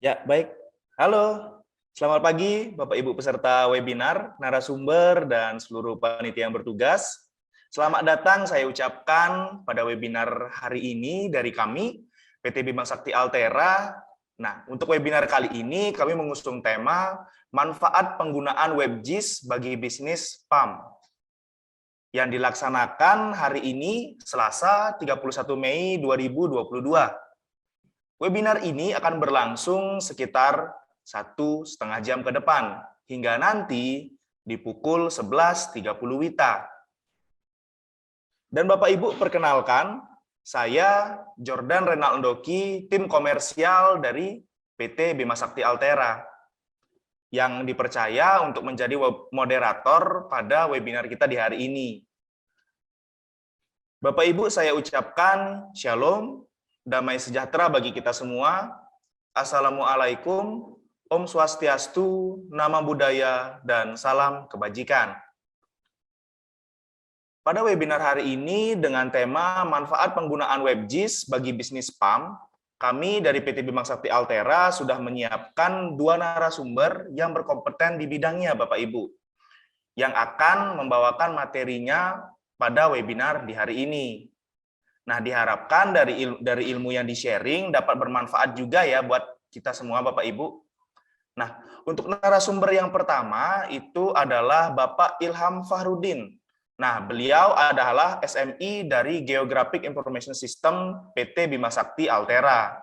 Ya, baik. Halo, selamat pagi Bapak Ibu peserta webinar, narasumber, dan seluruh panitia yang bertugas. Selamat datang saya ucapkan pada webinar hari ini dari kami, PT Bima Sakti Altera. Nah, untuk webinar kali ini kami mengusung tema manfaat penggunaan WebGIS bagi bisnis PAM yang dilaksanakan hari ini Selasa 31 Mei 2022. Webinar ini akan berlangsung sekitar 1,5 jam ke depan, hingga nanti di pukul 11.30 WITA. Dan Bapak Ibu perkenalkan, saya Jordan Renaldoki, tim komersial dari PT Bima Sakti Altera, yang dipercaya untuk menjadi moderator pada webinar kita di hari ini. Bapak Ibu saya ucapkan Shalom, damai sejahtera bagi kita semua. Assalamualaikum, Om Swastiastu, Nama Budaya, dan salam kebajikan. Pada webinar hari ini dengan tema manfaat penggunaan WebGIS bagi bisnis PAM, kami dari PT Bima Sakti Altera sudah menyiapkan 2 narasumber yang berkompeten di bidangnya, Bapak Ibu, yang akan membawakan materinya pada webinar di hari ini. Nah, diharapkan dari ilmu yang di-sharing dapat bermanfaat juga ya buat kita semua Bapak Ibu. Nah, untuk narasumber yang pertama itu adalah Bapak Ilham Fahrudin. Nah, beliau adalah SMI dari Geographic Information System PT Bima Sakti Altera.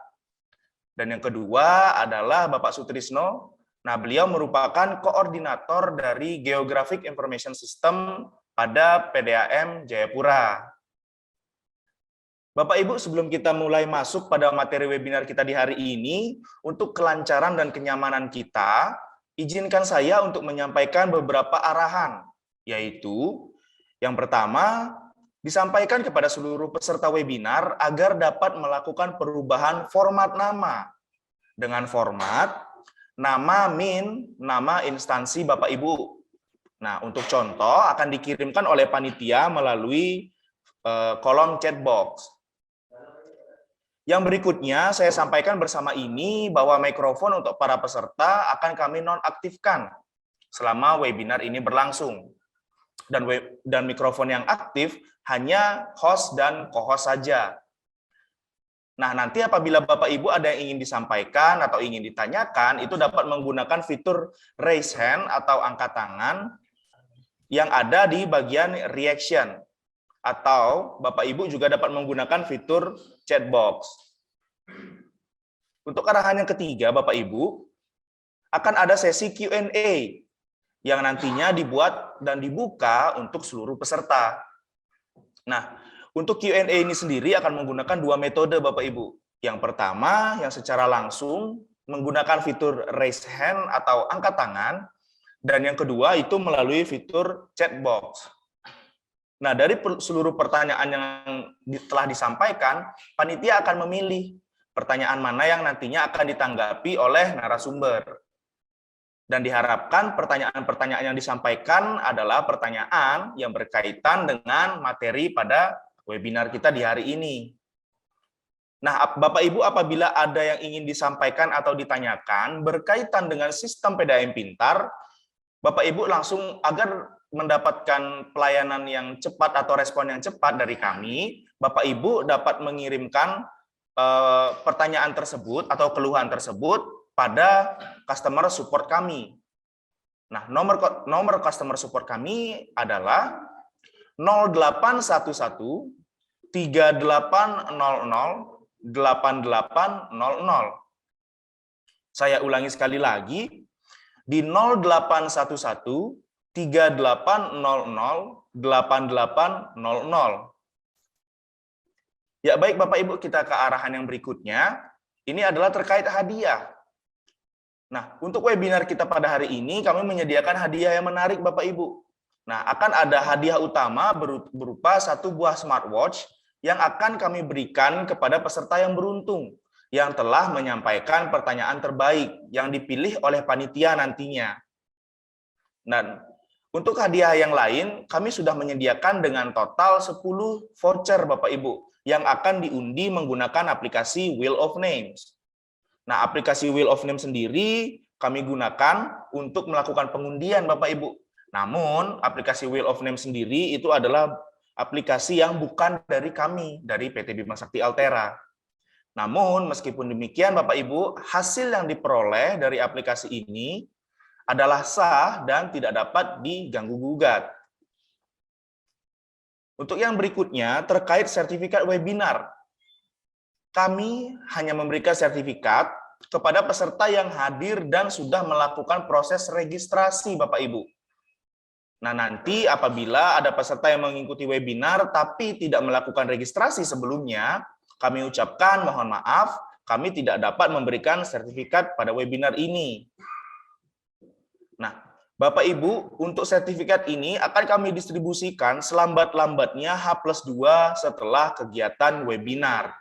Dan yang kedua adalah Bapak Sutrisno. Nah, beliau merupakan koordinator dari Geographic Information System pada PDAM Jayapura. Bapak Ibu, sebelum kita mulai masuk pada materi webinar kita di hari ini, untuk kelancaran dan kenyamanan kita, izinkan saya untuk menyampaikan beberapa arahan, yaitu yang pertama, disampaikan kepada seluruh peserta webinar agar dapat melakukan perubahan format nama dengan format nama nama instansi Bapak Ibu. Nah, untuk contoh akan dikirimkan oleh panitia melalui kolom chat box. Yang berikutnya saya sampaikan bersama ini bahwa mikrofon untuk para peserta akan kami nonaktifkan selama webinar ini berlangsung. Dan mikrofon yang aktif hanya host dan co-host saja. Nah, nanti apabila Bapak Ibu ada yang ingin disampaikan atau ingin ditanyakan, itu dapat menggunakan fitur raise hand atau angkat tangan yang ada di bagian reaction. Atau Bapak Ibu juga dapat menggunakan fitur chat box. Untuk arahan yang ketiga, Bapak Ibu, akan ada sesi Q&A yang nantinya dibuat dan dibuka untuk seluruh peserta. Nah, untuk Q&A ini sendiri akan menggunakan 2 metode, Bapak Ibu. Yang pertama, yang secara langsung menggunakan fitur raise hand atau angkat tangan, dan yang kedua itu melalui fitur chat box. Nah, dari seluruh pertanyaan yang telah disampaikan, panitia akan memilih pertanyaan mana yang nantinya akan ditanggapi oleh narasumber. Dan diharapkan pertanyaan-pertanyaan yang disampaikan adalah pertanyaan yang berkaitan dengan materi pada webinar kita di hari ini. Nah, Bapak Ibu apabila ada yang ingin disampaikan atau ditanyakan berkaitan dengan sistem PDAM Pintar, Bapak Ibu langsung agar mendapatkan pelayanan yang cepat atau respon yang cepat dari kami, Bapak Ibu dapat mengirimkan pertanyaan tersebut atau keluhan tersebut pada customer support kami. Nah, nomor customer support kami adalah 0811 3800 8800. Saya ulangi sekali lagi, di 0811 3800 8800. Ya baik Bapak Ibu, kita ke arahan yang berikutnya. Ini adalah terkait hadiah. Nah, untuk webinar kita pada hari ini kami menyediakan hadiah yang menarik Bapak Ibu. Nah, akan ada hadiah utama berupa 1 buah smartwatch yang akan kami berikan kepada peserta yang beruntung yang telah menyampaikan pertanyaan terbaik yang dipilih oleh panitia nantinya. Dan untuk hadiah yang lain, kami sudah menyediakan dengan total 10 voucher Bapak Ibu yang akan diundi menggunakan aplikasi Wheel of Names. Nah, aplikasi Wheel of Name sendiri kami gunakan untuk melakukan pengundian Bapak Ibu. Namun, aplikasi Wheel of Name sendiri itu adalah aplikasi yang bukan dari kami, dari PT Bima Sakti Altera. Namun, meskipun demikian Bapak Ibu, hasil yang diperoleh dari aplikasi ini adalah sah dan tidak dapat diganggu-gugat. Untuk yang berikutnya, terkait sertifikat webinar. Kami hanya memberikan sertifikat kepada peserta yang hadir dan sudah melakukan proses registrasi, Bapak Ibu. Nah, nanti apabila ada peserta yang mengikuti webinar tapi tidak melakukan registrasi sebelumnya, kami ucapkan mohon maaf, kami tidak dapat memberikan sertifikat pada webinar ini. Nah, Bapak Ibu, untuk sertifikat ini akan kami distribusikan selambat-lambatnya H+2 setelah kegiatan webinar.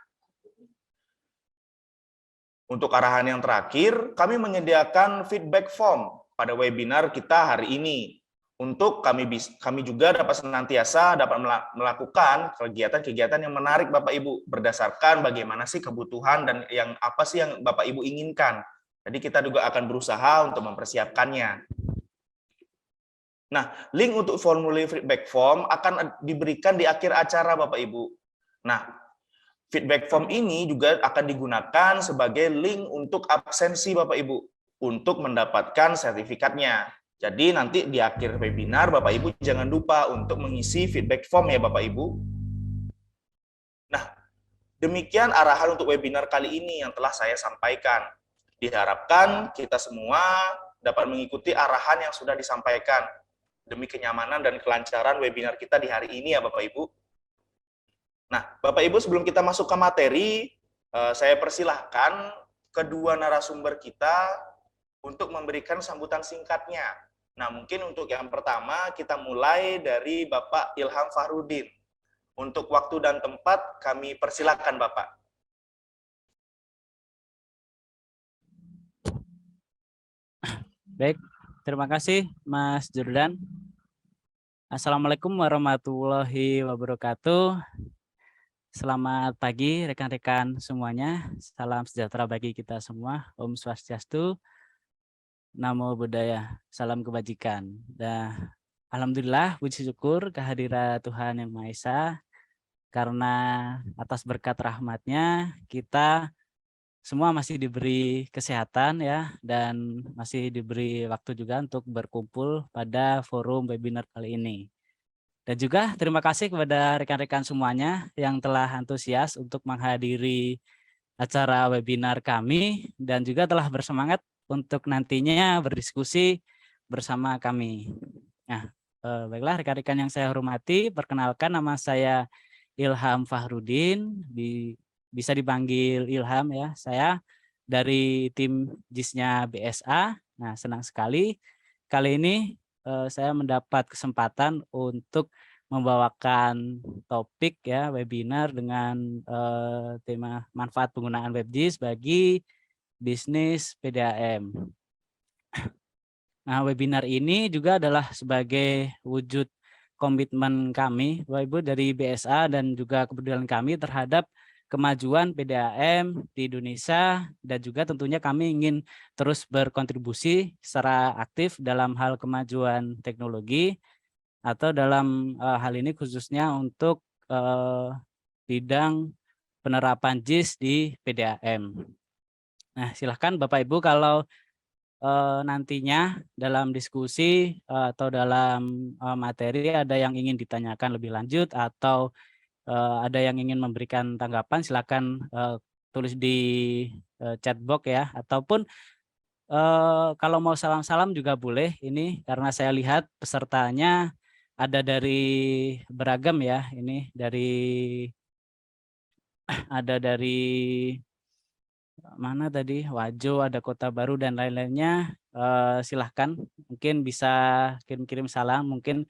Untuk arahan yang terakhir, kami menyediakan feedback form pada webinar kita hari ini. Untuk kami juga dapat senantiasa dapat melakukan kegiatan-kegiatan yang menarik Bapak Ibu berdasarkan bagaimana sih kebutuhan dan yang apa sih yang Bapak Ibu inginkan. Jadi kita juga akan berusaha untuk mempersiapkannya. Nah, link untuk formulir feedback form akan diberikan di akhir acara Bapak Ibu. Nah, feedback form ini juga akan digunakan sebagai link untuk absensi Bapak Ibu untuk mendapatkan sertifikatnya. Jadi nanti di akhir webinar Bapak Ibu jangan lupa untuk mengisi feedback form ya Bapak Ibu. Nah, demikian arahan untuk webinar kali ini yang telah saya sampaikan. Diharapkan kita semua dapat mengikuti arahan yang sudah disampaikan demi kenyamanan dan kelancaran webinar kita di hari ini ya Bapak Ibu. Nah, Bapak Ibu sebelum kita masuk ke materi, saya persilahkan kedua narasumber kita untuk memberikan sambutan singkatnya. Nah, mungkin untuk yang pertama kita mulai dari Bapak Ilham Fahrudin. Untuk waktu dan tempat kami persilahkan Bapak. Baik, terima kasih Mas Jordan. Assalamualaikum warahmatullahi wabarakatuh. Selamat pagi rekan-rekan semuanya. Salam sejahtera bagi kita semua. Om Swastiastu. Namo Buddhaya. Salam kebajikan. Dan alhamdulillah puji syukur kehadiran Tuhan Yang Maha Esa, karena atas berkat rahmat-Nya kita semua masih diberi kesehatan ya, dan masih diberi waktu juga untuk berkumpul pada forum webinar kali ini. Dan juga terima kasih kepada rekan-rekan semuanya yang telah antusias untuk menghadiri acara webinar kami dan juga telah bersemangat untuk nantinya berdiskusi bersama kami. Nah, baiklah rekan-rekan yang saya hormati, perkenalkan nama saya Ilham Fahrudin, bisa dipanggil Ilham ya. Saya dari tim JIS-nya BSA. Nah, senang sekali kali ini saya mendapat kesempatan untuk membawakan topik ya webinar dengan tema manfaat penggunaan WebJIS bagi bisnis PDAM. Nah, webinar ini juga adalah sebagai wujud komitmen kami, Bapak Ibu, dari BSA dan juga kepedulian kami terhadap kemajuan PDAM di Indonesia, dan juga tentunya kami ingin terus berkontribusi secara aktif dalam hal kemajuan teknologi atau dalam hal ini khususnya untuk bidang penerapan JIS di PDAM. Nah, silahkan Bapak Ibu kalau nantinya dalam diskusi atau dalam materi ada yang ingin ditanyakan lebih lanjut atau ada yang ingin memberikan tanggapan, silakan tulis di chat box ya, ataupun kalau mau salam-salam juga boleh. Ini karena saya lihat pesertanya ada dari beragam ya, ini ada dari mana tadi, Wajo, ada Kota Baru dan lain-lainnya. Silahkan mungkin bisa kirim-kirim salam. Mungkin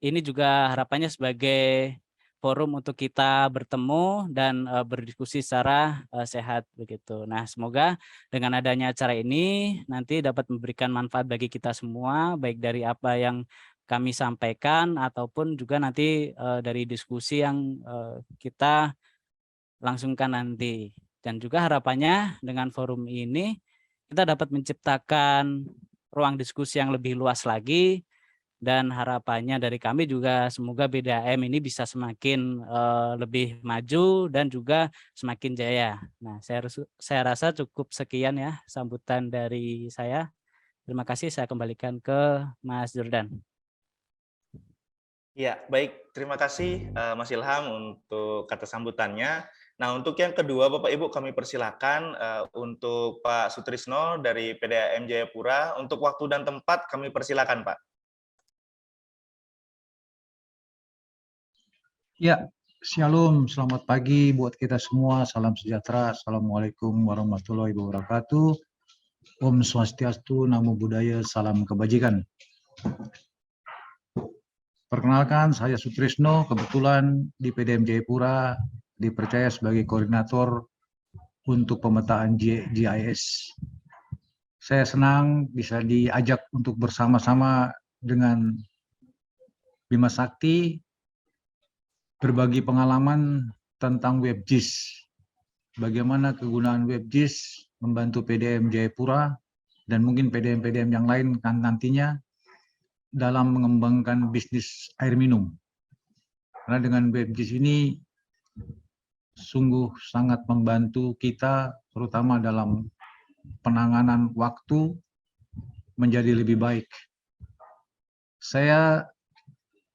ini juga harapannya sebagai forum untuk kita bertemu dan berdiskusi secara sehat begitu. Nah, semoga dengan adanya acara ini nanti dapat memberikan manfaat bagi kita semua, baik dari apa yang kami sampaikan ataupun juga nanti dari diskusi yang kita langsungkan nanti. Dan juga harapannya dengan forum ini kita dapat menciptakan ruang diskusi yang lebih luas lagi, dan harapannya dari kami juga semoga BDAM ini bisa semakin lebih maju dan juga semakin jaya. Nah, saya rasa cukup sekian ya sambutan dari saya. Terima kasih, saya kembalikan ke Mas Jordan. Ya, baik. Terima kasih Mas Ilham untuk kata sambutannya. Nah, untuk yang kedua, Bapak Ibu, kami persilakan untuk Pak Sutrisno dari PDAM Jayapura. Untuk waktu dan tempat kami persilakan, Pak. Ya, Shalom, selamat pagi buat kita semua. Salam sejahtera. Assalamualaikum warahmatullahi wabarakatuh. Om Swastiastu, Namo Buddhaya, salam kebajikan. Perkenalkan, saya Sutrisno, kebetulan di PDAM Jayapura dipercaya sebagai koordinator untuk pemetaan GIS. Saya senang bisa diajak untuk bersama-sama dengan Bima Sakti berbagi pengalaman tentang WebGIS. Bagaimana kegunaan WebGIS membantu PDAM Jayapura dan mungkin PDAM-PDAM yang lain kan nantinya dalam mengembangkan bisnis air minum. Karena dengan WebGIS ini sungguh sangat membantu kita, terutama dalam penanganan waktu menjadi lebih baik.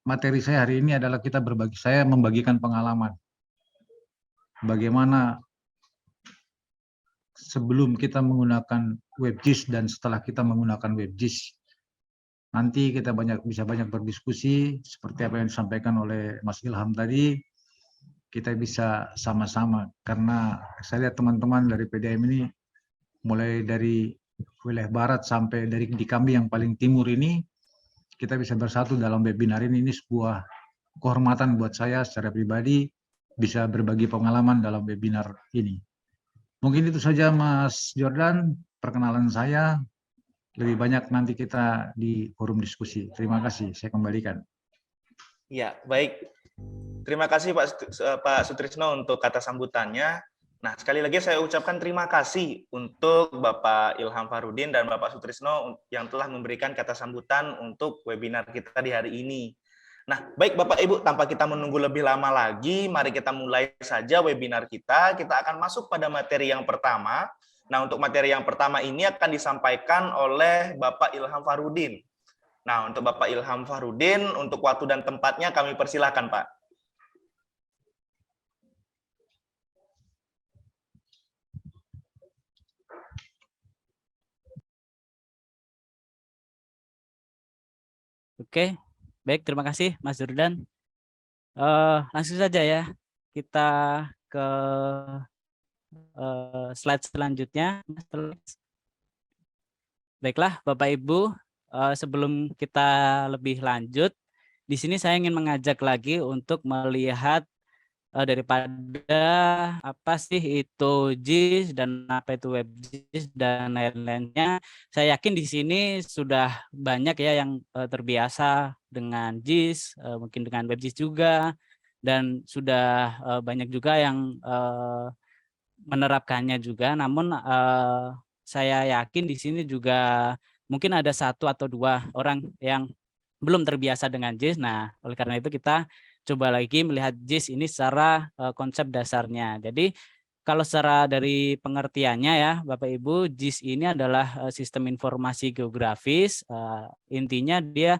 Materi saya hari ini adalah saya membagikan pengalaman. Bagaimana sebelum kita menggunakan WebGIS dan setelah kita menggunakan WebGIS. Nanti kita bisa banyak berdiskusi seperti apa yang disampaikan oleh Mas Ilham tadi. Kita bisa sama-sama, karena saya lihat teman-teman dari PDAM ini mulai dari wilayah barat sampai di kami yang paling timur ini, kita bisa bersatu dalam webinar ini. Ini sebuah kehormatan buat saya secara pribadi bisa berbagi pengalaman dalam webinar ini. Mungkin itu saja Mas Jordan, perkenalan saya. Lebih banyak nanti kita di forum diskusi. Terima kasih, saya kembalikan. Ya, baik. Terima kasih Pak Sutrisno untuk kata sambutannya. Nah, sekali lagi saya ucapkan terima kasih untuk Bapak Ilham Farudin dan Bapak Sutrisno yang telah memberikan kata sambutan untuk webinar kita di hari ini. Nah, baik Bapak Ibu, tanpa kita menunggu lebih lama lagi, mari kita mulai saja webinar kita. Kita akan masuk pada materi yang pertama. Nah, untuk materi yang pertama ini akan disampaikan oleh Bapak Ilham Farudin. Nah, untuk Bapak Ilham Farudin, untuk waktu dan tempatnya kami persilahkan, Pak. Oke, baik, terima kasih Mas Jordan. Langsung saja ya, kita ke slide selanjutnya. Baiklah, Bapak Ibu, sebelum kita lebih lanjut, di sini saya ingin mengajak lagi untuk melihat daripada apa sih itu JIS dan apa itu WebGIS dan lain-lainnya. Saya yakin di sini sudah banyak ya yang terbiasa dengan JIS, mungkin dengan WebGIS juga, dan sudah banyak juga yang menerapkannya juga. Namun saya yakin di sini juga mungkin ada satu atau dua orang yang belum terbiasa dengan JIS. Nah, oleh karena itu kita coba lagi melihat JIS ini secara konsep dasarnya. Jadi kalau secara dari pengertiannya ya Bapak Ibu, JIS ini adalah sistem informasi geografis. Intinya dia,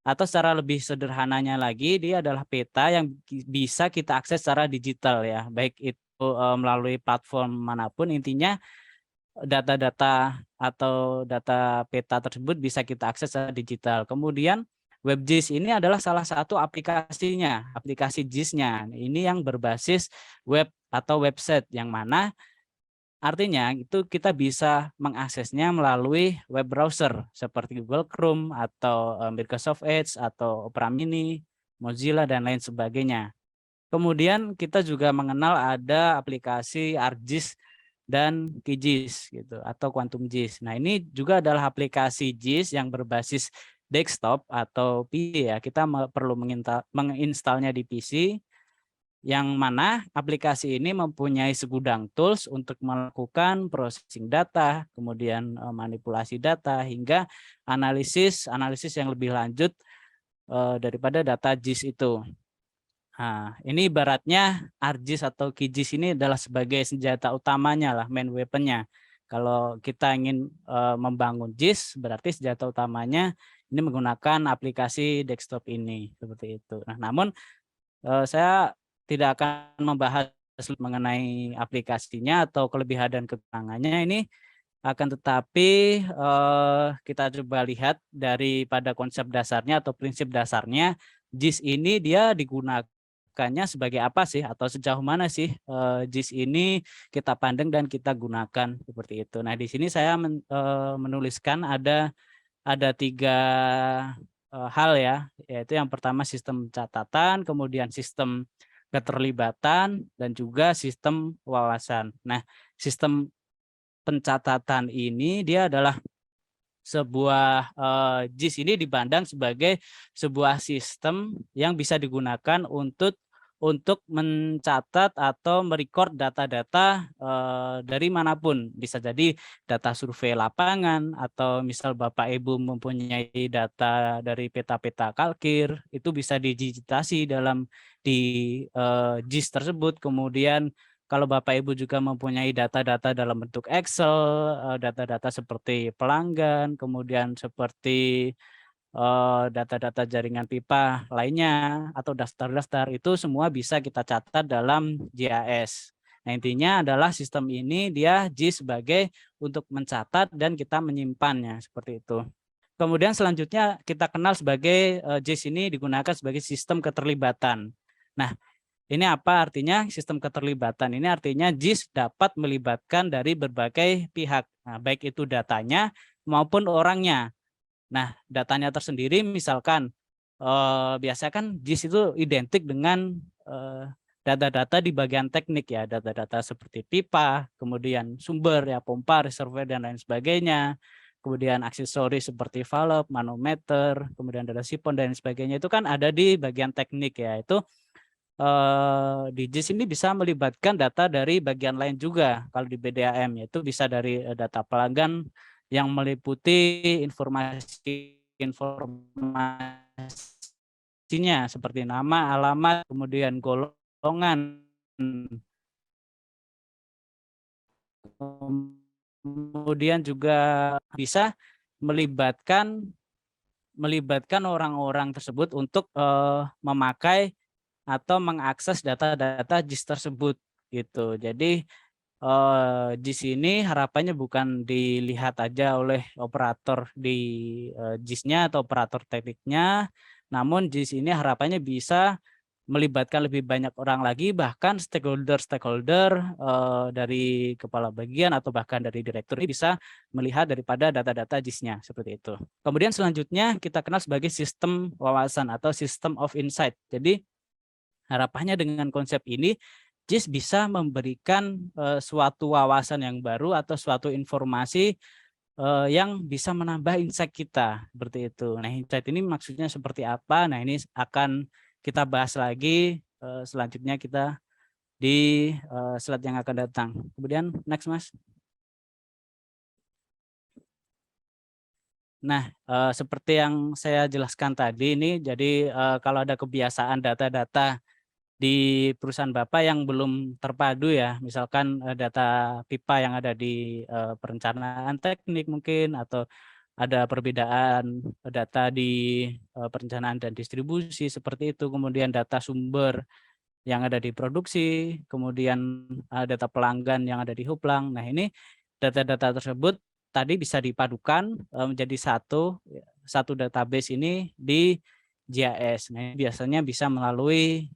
atau secara lebih sederhananya lagi, dia adalah peta yang bisa kita akses secara digital ya, baik itu melalui platform manapun. Intinya data-data atau data peta tersebut bisa kita akses secara digital. Kemudian WebGIS ini adalah salah satu aplikasinya, aplikasi JIS-nya. Ini yang berbasis web atau website, yang mana artinya itu kita bisa mengaksesnya melalui web browser seperti Google Chrome atau Microsoft Edge atau Opera Mini, Mozilla, dan lain sebagainya. Kemudian kita juga mengenal ada aplikasi ArcGIS dan QGIS gitu, atau Quantum JIS. Nah, ini juga adalah aplikasi JIS yang berbasis desktop atau PC ya. Kita perlu menginstalnya di PC. yang mana aplikasi ini mempunyai segudang tools untuk melakukan processing data, kemudian manipulasi data, hingga analisis yang lebih lanjut daripada data JIS itu. Nah, ini ibaratnya ArcGIS atau QGIS ini adalah sebagai senjata utamanya lah, main weaponnya. Kalau kita ingin membangun JIS, berarti senjata utamanya ini menggunakan aplikasi desktop ini, seperti itu. Nah, namun saya tidak akan membahas mengenai aplikasinya atau kelebihan dan kekurangannya ini, akan tetapi kita coba lihat daripada konsep dasarnya atau prinsip dasarnya. JIS ini dia digunakannya sebagai apa sih, atau sejauh mana sih JIS ini kita pandang dan kita gunakan, seperti itu. Nah, di sini saya menuliskan ada 3 hal ya, yaitu yang pertama sistem catatan, kemudian sistem keterlibatan, dan juga sistem wawasan. Nah, sistem pencatatan ini dia adalah sebuah JIS ini dipandang sebagai sebuah sistem yang bisa digunakan untuk mencatat atau merecord data-data dari manapun. Bisa jadi data survei lapangan, atau misal Bapak Ibu mempunyai data dari peta-peta kalkir, itu bisa digitasi di JIS tersebut. Kemudian kalau Bapak Ibu juga mempunyai data-data dalam bentuk Excel, data-data seperti pelanggan, kemudian seperti data-data jaringan pipa lainnya, atau daftar-daftar, itu semua bisa kita catat dalam GIS. Nah, intinya adalah sistem ini dia JIS sebagai untuk mencatat dan kita menyimpannya, seperti itu. Kemudian selanjutnya kita kenal sebagai JIS ini digunakan sebagai sistem keterlibatan. Nah, ini apa artinya sistem keterlibatan? Ini artinya JIS dapat melibatkan dari berbagai pihak, nah, baik itu datanya maupun orangnya. Nah, datanya tersendiri misalkan biasanya kan JIS itu identik dengan data-data di bagian teknik ya, data-data seperti pipa, kemudian sumber ya, pompa, reservoir, dan lain sebagainya. Kemudian aksesoris seperti valve, manometer, kemudian data sipon dan sebagainya, itu kan ada di bagian teknik ya. Itu di JIS ini bisa melibatkan data dari bagian lain juga. Kalau di BDAM yaitu bisa dari data pelanggan yang meliputi informasinya seperti nama, alamat, kemudian golongan. Kemudian juga bisa melibatkan orang-orang tersebut untuk memakai atau mengakses data-data JIS tersebut, gitu. Jadi JIS ini harapannya bukan dilihat aja oleh operator di JIS-nya atau operator tekniknya, namun JIS ini harapannya bisa melibatkan lebih banyak orang lagi, bahkan stakeholder dari kepala bagian atau bahkan dari direktur ini bisa melihat daripada data-data JIS-nya, seperti itu. Kemudian selanjutnya kita kenal sebagai sistem wawasan atau system of insight. Jadi harapannya dengan konsep ini, JIS bisa memberikan suatu wawasan yang baru atau suatu informasi yang bisa menambah insight kita, seperti itu. Nah, insight ini maksudnya seperti apa? Nah, ini akan kita bahas lagi selanjutnya kita di slide yang akan datang. Kemudian next, Mas. Nah, seperti yang saya jelaskan tadi ini, jadi kalau ada kebiasaan data-data di perusahaan Bapak yang belum terpadu ya, misalkan data pipa yang ada di perencanaan teknik mungkin, atau ada perbedaan data di perencanaan dan distribusi seperti itu, kemudian data sumber yang ada di produksi, kemudian data pelanggan yang ada di Huplang. Nah, ini data-data tersebut tadi bisa dipadukan menjadi satu database ini di GIS. Nah, biasanya bisa melalui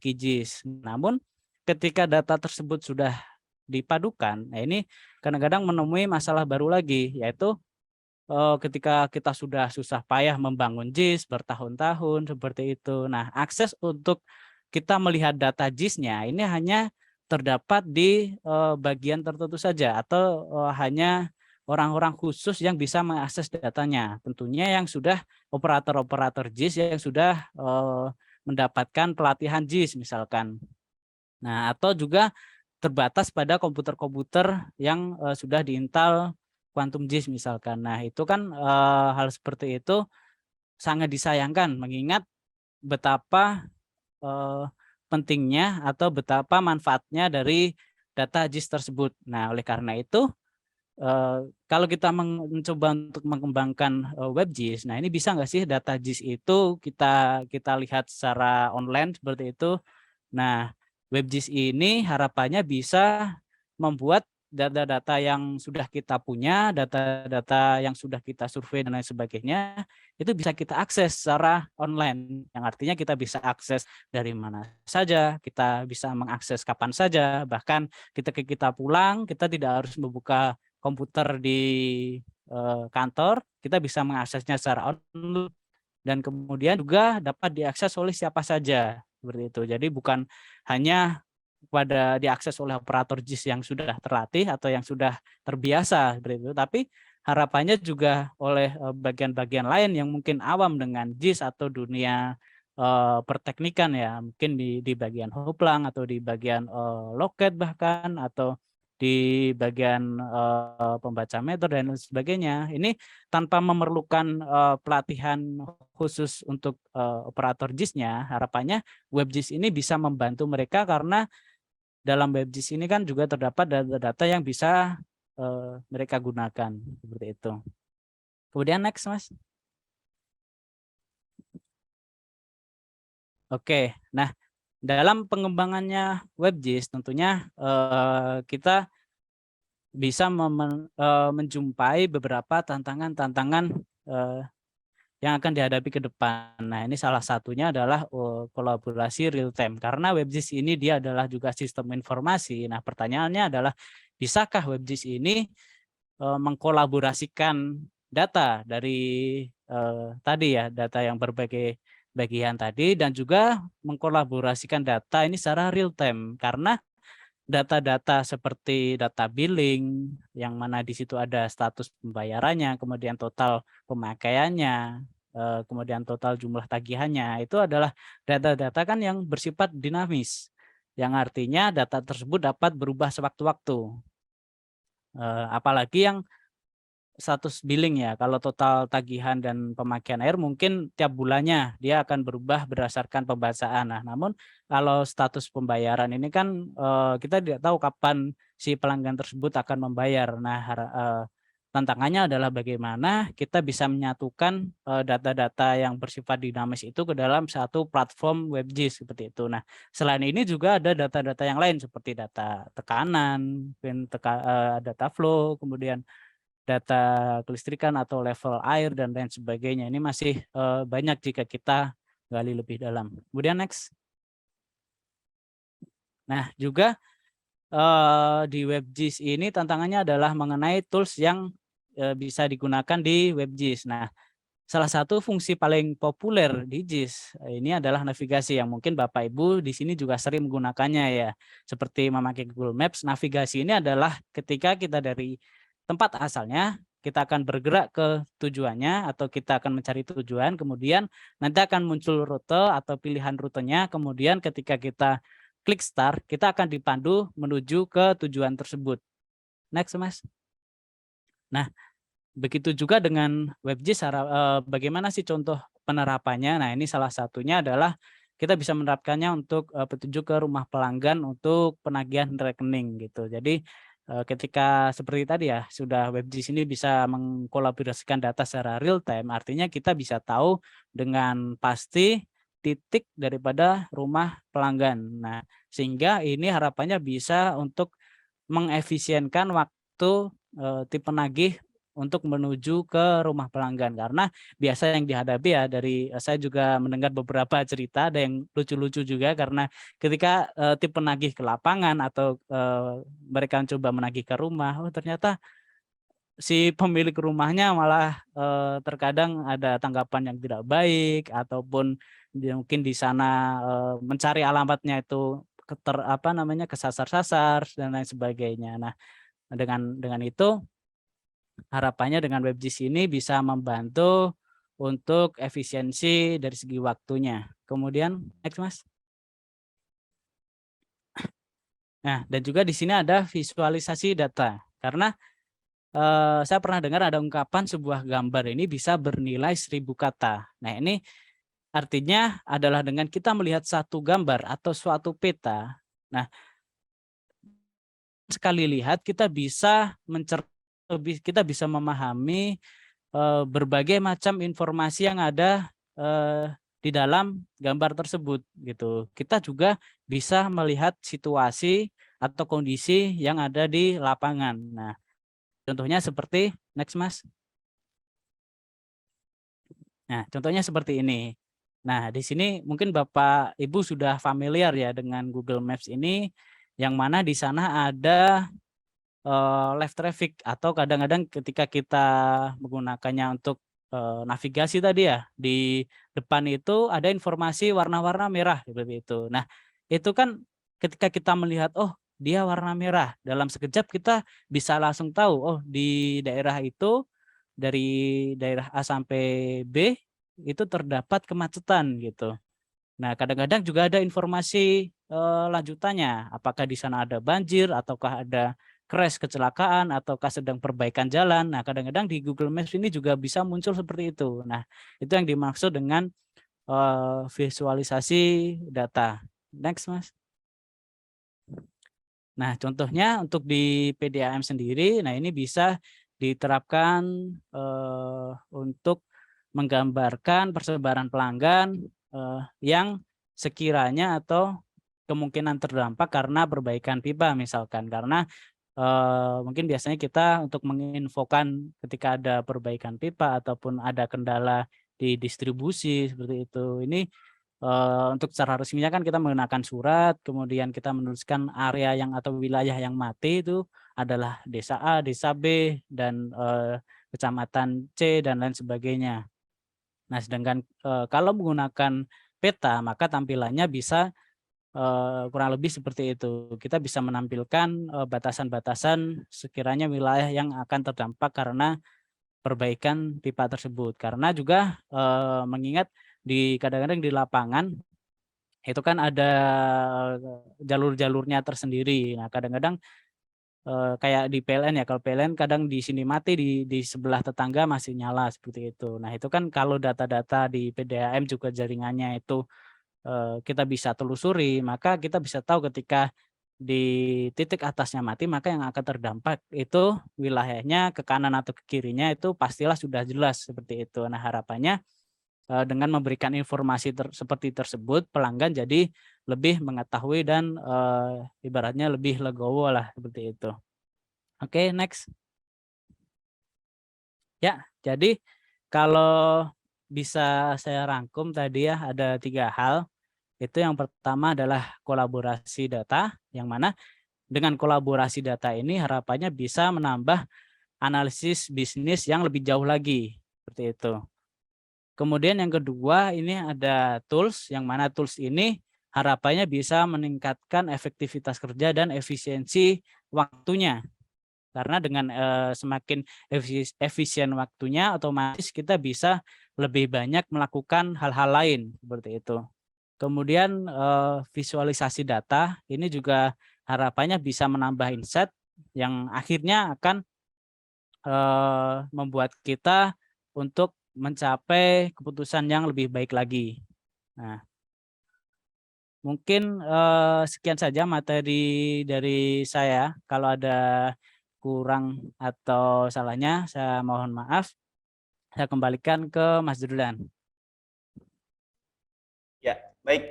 QGIS. Namun ketika data tersebut sudah dipadukan, nah ini kadang-kadang menemui masalah baru lagi, yaitu ketika kita sudah susah payah membangun JIS bertahun-tahun seperti itu. Nah, akses untuk kita melihat data JIS-nya ini hanya terdapat di bagian tertentu saja, atau hanya orang-orang khusus yang bisa mengakses datanya. Tentunya yang sudah operator-operator JIS yang sudah mendapatkan pelatihan JIS misalkan. Nah, atau juga terbatas pada komputer-komputer yang sudah diinstal Quantum JIS misalkan. Nah, itu kan hal seperti itu sangat disayangkan mengingat betapa pentingnya atau betapa manfaatnya dari data JIS tersebut. Nah, oleh karena itu kalau kita mencoba untuk mengembangkan WebGIS, nah ini bisa nggak sih data JIS itu kita lihat secara online seperti itu. Nah, WebGIS ini harapannya bisa membuat data-data yang sudah kita punya, data-data yang sudah kita survei dan lain sebagainya, itu bisa kita akses secara online. Yang artinya kita bisa akses dari mana saja, kita bisa mengakses kapan saja, bahkan ketika kita pulang, kita tidak harus membuka komputer di kantor, kita bisa mengaksesnya secara online dan kemudian juga dapat diakses oleh siapa saja seperti itu. Jadi bukan hanya pada diakses oleh operator JIS yang sudah terlatih atau yang sudah terbiasa seperti itu, tapi harapannya juga oleh bagian-bagian lain yang mungkin awam dengan JIS atau dunia perteknikan ya, mungkin di bagian hoplang atau di bagian loket bahkan atau di bagian pembaca meter dan lain sebagainya. Ini tanpa memerlukan pelatihan khusus untuk operator JIS-nya, harapannya WebJIS ini bisa membantu mereka karena dalam WebJIS ini kan juga terdapat data-data yang bisa mereka gunakan seperti itu. Kemudian next, Mas. Oke, nah dalam pengembangannya WebJIS tentunya kita bisa menjumpai beberapa tantangan-tantangan yang akan dihadapi ke depan. Nah, ini salah satunya adalah kolaborasi real time. Karena WebJIS ini dia adalah juga sistem informasi. Nah, pertanyaannya adalah bisakah WebJIS ini mengkolaborasikan data dari tadi ya, data yang berbagai bagian tadi dan juga mengkolaborasikan data ini secara real time. Karena data-data seperti data billing yang mana di situ ada status pembayarannya, kemudian total pemakaiannya, kemudian total jumlah tagihannya, itu adalah data-data kan yang bersifat dinamis, yang artinya data tersebut dapat berubah sewaktu-waktu. Apalagi yang status billing ya, kalau total tagihan dan pemakaian air mungkin tiap bulannya dia akan berubah berdasarkan pembacaan. Nah, namun kalau status pembayaran ini kan kita tidak tahu kapan si pelanggan tersebut akan membayar. Nah, tantangannya adalah bagaimana kita bisa menyatukan data-data yang bersifat dinamis itu ke dalam satu platform WebJIS seperti itu. Nah, selain ini juga ada data-data yang lain seperti data tekanan, data flow, kemudian data kelistrikan atau level air dan lain sebagainya. Ini masih banyak jika kita gali lebih dalam. Kemudian next. Nah, juga di WebJIS ini tantangannya adalah mengenai tools yang bisa digunakan di WebJIS. Nah, salah satu fungsi paling populer di JIS ini adalah navigasi yang mungkin Bapak Ibu di sini juga sering menggunakannya ya. Seperti memakai Google Maps, navigasi ini adalah ketika kita dari tempat asalnya, kita akan bergerak ke tujuannya atau kita akan mencari tujuan, kemudian nanti akan muncul rute atau pilihan rutenya, kemudian ketika kita klik start, kita akan dipandu menuju ke tujuan tersebut. Next, Mas. Nah, begitu juga dengan WebJIS, bagaimana sih contoh penerapannya? Nah, ini salah satunya adalah kita bisa menerapkannya untuk petunjuk ke rumah pelanggan untuk penagihan rekening gitu. Jadi ketika seperti tadi ya, sudah WebJIS ini bisa mengkolaborasikan data secara real time, artinya kita bisa tahu dengan pasti titik daripada rumah pelanggan. Nah, sehingga ini harapannya bisa untuk mengefisienkan waktu tim penagih untuk menuju ke rumah pelanggan, karena biasa yang dihadapi ya dari saya juga mendengar beberapa cerita, ada yang lucu-lucu juga karena ketika tim penagih ke lapangan atau mereka coba menagih ke rumah, oh ternyata si pemilik rumahnya malah terkadang ada tanggapan yang tidak baik ataupun mungkin di sana mencari alamatnya itu kesasar-sasar dan lain sebagainya. Nah, dengan itu harapannya dengan WebJIS ini bisa membantu untuk efisiensi dari segi waktunya. Kemudian next, Mas. Nah, dan juga di sini ada visualisasi data. Karena saya pernah dengar ada ungkapan sebuah gambar ini bisa bernilai 1000 kata. Nah, ini artinya adalah dengan kita melihat satu gambar atau suatu peta, nah sekali lihat kita bisa kita bisa memahami berbagai macam informasi yang ada di dalam gambar tersebut gitu. Kita juga bisa melihat situasi atau kondisi yang ada di lapangan. Nah, contohnya seperti next Mas. Nah, contohnya seperti ini. Nah, di sini mungkin Bapak Ibu sudah familiar ya dengan Google Maps ini, yang mana di sana ada live traffic atau kadang-kadang ketika kita menggunakannya untuk navigasi tadi ya, di depan itu ada informasi warna-warna merah seperti itu. Nah, itu kan ketika kita melihat, oh dia warna merah, dalam sekejap kita bisa langsung tahu, oh di daerah itu dari daerah A sampai B itu terdapat kemacetan gitu. Nah, kadang-kadang juga ada informasi lanjutannya, apakah di sana ada banjir ataukah ada crash kecelakaan ataukah sedang perbaikan jalan. Nah, kadang-kadang di Google Maps ini juga bisa muncul seperti itu. Nah, itu yang dimaksud dengan visualisasi data. Next, Mas. Nah, contohnya untuk di PDAM sendiri, nah ini bisa diterapkan untuk menggambarkan persebaran pelanggan yang sekiranya atau kemungkinan terdampak karena perbaikan pipa misalkan. Karena mungkin biasanya kita untuk menginfokan ketika ada perbaikan pipa ataupun ada kendala di distribusi seperti itu. Ini untuk secara resminya kan kita menggunakan surat, kemudian kita menuliskan area yang atau wilayah yang mati itu adalah desa A, desa B, dan kecamatan C dan lain sebagainya. Nah, sedangkan kalau menggunakan peta maka tampilannya bisa kurang lebih seperti itu. Kita bisa menampilkan batasan-batasan sekiranya wilayah yang akan terdampak karena perbaikan pipa tersebut. Karena juga mengingat kadang-kadang di lapangan itu kan ada jalur-jalurnya tersendiri. Nah, kadang-kadang kayak di PLN ya, kalau PLN kadang di sini mati, di sebelah tetangga masih nyala seperti itu. Nah, itu kan kalau data-data di PDAM juga jaringannya itu kita bisa telusuri, maka kita bisa tahu ketika di titik atasnya mati, maka yang akan terdampak itu wilayahnya ke kanan atau ke kirinya itu pastilah sudah jelas seperti itu. Nah, harapannya dengan memberikan informasi seperti tersebut, pelanggan jadi lebih mengetahui dan ibaratnya lebih legowo lah seperti itu. Oke, next. Ya, jadi kalau bisa saya rangkum tadi ya ada 3 hal. Itu yang pertama adalah kolaborasi data, yang mana dengan kolaborasi data ini harapannya bisa menambah analisis bisnis yang lebih jauh lagi, seperti itu. Kemudian yang kedua ini ada tools, yang mana tools ini harapannya bisa meningkatkan efektivitas kerja dan efisiensi waktunya. Karena dengan semakin efisien waktunya, otomatis kita bisa lebih banyak melakukan hal-hal lain, seperti itu. Kemudian visualisasi data ini juga harapannya bisa menambah insight yang akhirnya akan membuat kita untuk mencapai keputusan yang lebih baik lagi. Nah, mungkin sekian saja materi dari saya. Kalau ada kurang atau salahnya, saya mohon maaf. Saya kembalikan ke Mas Jurdan. Ya, baik.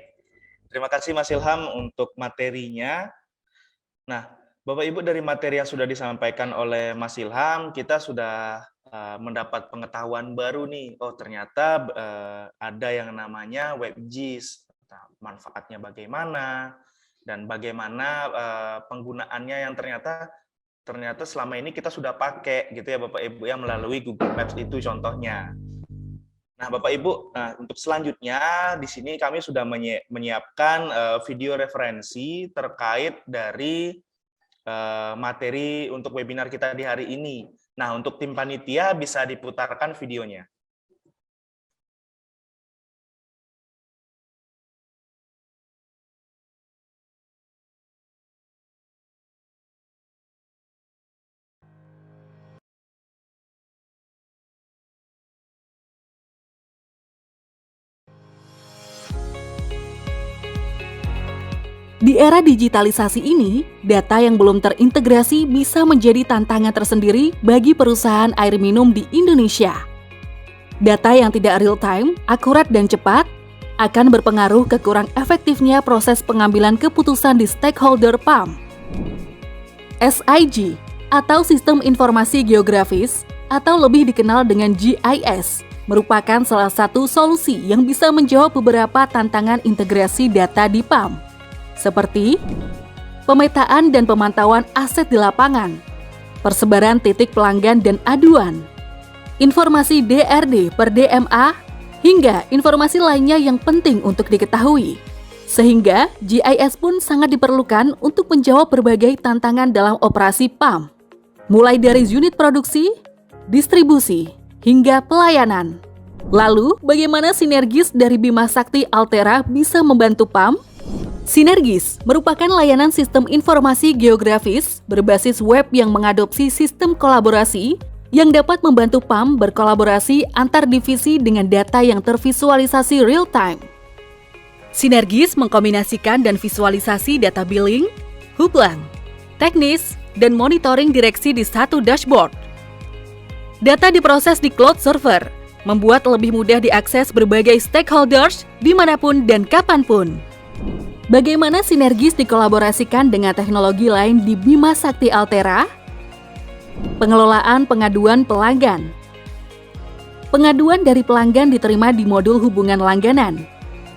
Terima kasih Mas Ilham untuk materinya. Nah, Bapak Ibu, dari materi yang sudah disampaikan oleh Mas Ilham, kita sudah mendapat pengetahuan baru nih. Oh, ternyata ada yang namanya WebGIS. Nah, manfaatnya bagaimana dan bagaimana penggunaannya yang ternyata selama ini kita sudah pakai gitu ya Bapak Ibu ya, melalui Google Maps itu contohnya. Nah, Bapak Ibu, untuk selanjutnya di sini kami sudah menyiapkan video referensi terkait dari materi untuk webinar kita di hari ini. Nah, untuk tim panitia bisa diputarkan videonya. Di era digitalisasi ini, data yang belum terintegrasi bisa menjadi tantangan tersendiri bagi perusahaan air minum di Indonesia. Data yang tidak real-time, akurat dan cepat akan berpengaruh ke kurang efektifnya proses pengambilan keputusan di stakeholder PAM. SIG atau Sistem Informasi Geografis atau lebih dikenal dengan GIS merupakan salah satu solusi yang bisa menjawab beberapa tantangan integrasi data di PAM, seperti pemetaan dan pemantauan aset di lapangan, persebaran titik pelanggan dan aduan, informasi DRD per DMA, hingga informasi lainnya yang penting untuk diketahui. Sehingga GIS pun sangat diperlukan untuk menjawab berbagai tantangan dalam operasi PAM, mulai dari unit produksi, distribusi, hingga pelayanan. Lalu, bagaimana Sinergis dari Bima Sakti Altera bisa membantu PAM? Sinergis merupakan layanan sistem informasi geografis berbasis web yang mengadopsi sistem kolaborasi yang dapat membantu PAM berkolaborasi antar divisi dengan data yang tervisualisasi real-time. Sinergis mengkombinasikan dan visualisasi data billing, hublang, teknis, dan monitoring direksi di satu dashboard. Data diproses di cloud server, membuat lebih mudah diakses berbagai stakeholders dimanapun dan kapanpun. Bagaimana Sinergis dikolaborasikan dengan teknologi lain di Bima Sakti Altera? Pengelolaan pengaduan pelanggan. Pengaduan dari pelanggan diterima di modul hubungan langganan.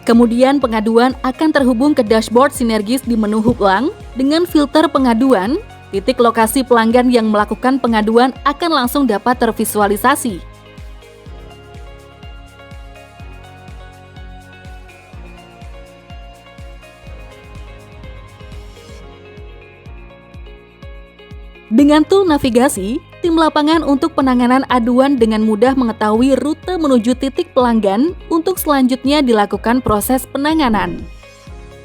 Kemudian pengaduan akan terhubung ke dashboard Sinergis di menu hublang dengan filter pengaduan. Titik lokasi pelanggan yang melakukan pengaduan akan langsung dapat tervisualisasi. Dengan tool navigasi, tim lapangan untuk penanganan aduan dengan mudah mengetahui rute menuju titik pelanggan untuk selanjutnya dilakukan proses penanganan.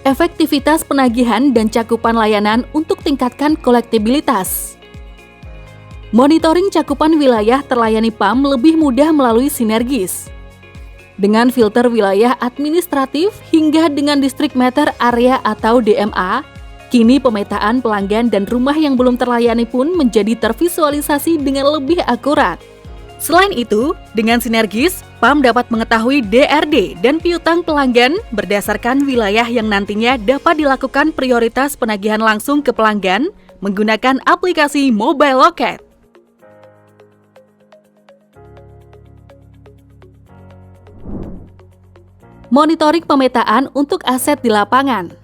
Efektivitas penagihan dan cakupan layanan untuk tingkatkan kolektibilitas. Monitoring cakupan wilayah terlayani PAM lebih mudah melalui Sinergis. Dengan filter wilayah administratif hingga dengan district meter area atau DMA, kini pemetaan pelanggan dan rumah yang belum terlayani pun menjadi tervisualisasi dengan lebih akurat. Selain itu, dengan Sinergis, PAM dapat mengetahui DRD dan piutang pelanggan berdasarkan wilayah yang nantinya dapat dilakukan prioritas penagihan langsung ke pelanggan menggunakan aplikasi Mobile Loket. Monitoring pemetaan untuk aset di lapangan.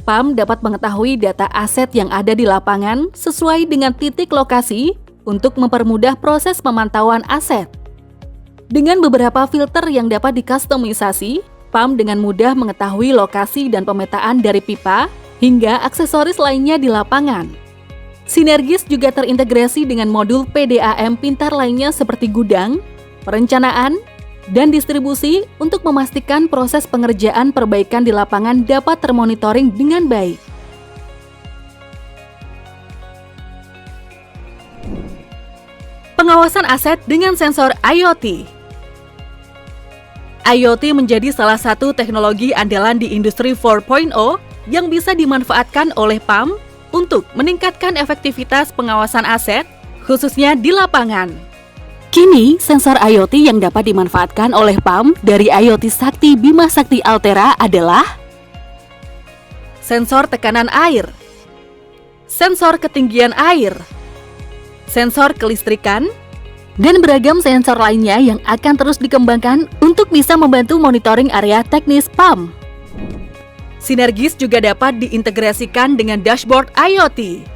PAM dapat mengetahui data aset yang ada di lapangan sesuai dengan titik lokasi untuk mempermudah proses pemantauan aset. Dengan beberapa filter yang dapat dikustomisasi, PAM dengan mudah mengetahui lokasi dan pemetaan dari pipa hingga aksesoris lainnya di lapangan. Sinergis juga terintegrasi dengan modul PDAM pintar lainnya seperti gudang, perencanaan, dan distribusi untuk memastikan proses pengerjaan perbaikan di lapangan dapat termonitoring dengan baik. Pengawasan aset dengan sensor IoT. IoT menjadi salah satu teknologi andalan di industri 4.0 yang bisa dimanfaatkan oleh PAM untuk meningkatkan efektivitas pengawasan aset, khususnya di lapangan. Kini, sensor IoT yang dapat dimanfaatkan oleh PAM dari IoT Sakti Bima Sakti Altera adalah sensor tekanan air, sensor ketinggian air, sensor kelistrikan, dan beragam sensor lainnya yang akan terus dikembangkan untuk bisa membantu monitoring area teknis PAM. Sinergis juga dapat diintegrasikan dengan dashboard IoT.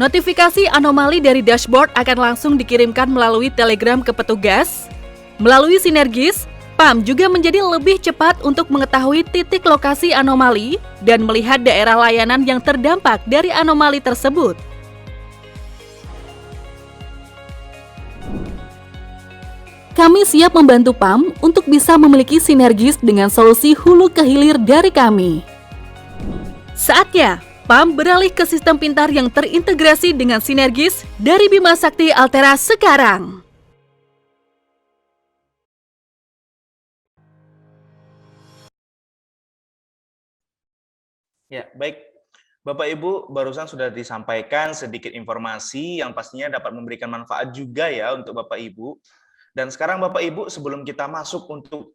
Notifikasi anomali dari dashboard akan langsung dikirimkan melalui Telegram ke petugas. Melalui Sinergis, PAM juga menjadi lebih cepat untuk mengetahui titik lokasi anomali dan melihat daerah layanan yang terdampak dari anomali tersebut. Kami siap membantu PAM untuk bisa memiliki Sinergis dengan solusi hulu ke hilir dari kami. Saatnya PAM beralih ke sistem pintar yang terintegrasi dengan Sinergis dari Bima Sakti Altera sekarang. Ya, baik. Bapak Ibu, barusan sudah disampaikan sedikit informasi yang pastinya dapat memberikan manfaat juga ya untuk Bapak Ibu. Dan sekarang Bapak Ibu, sebelum kita masuk untuk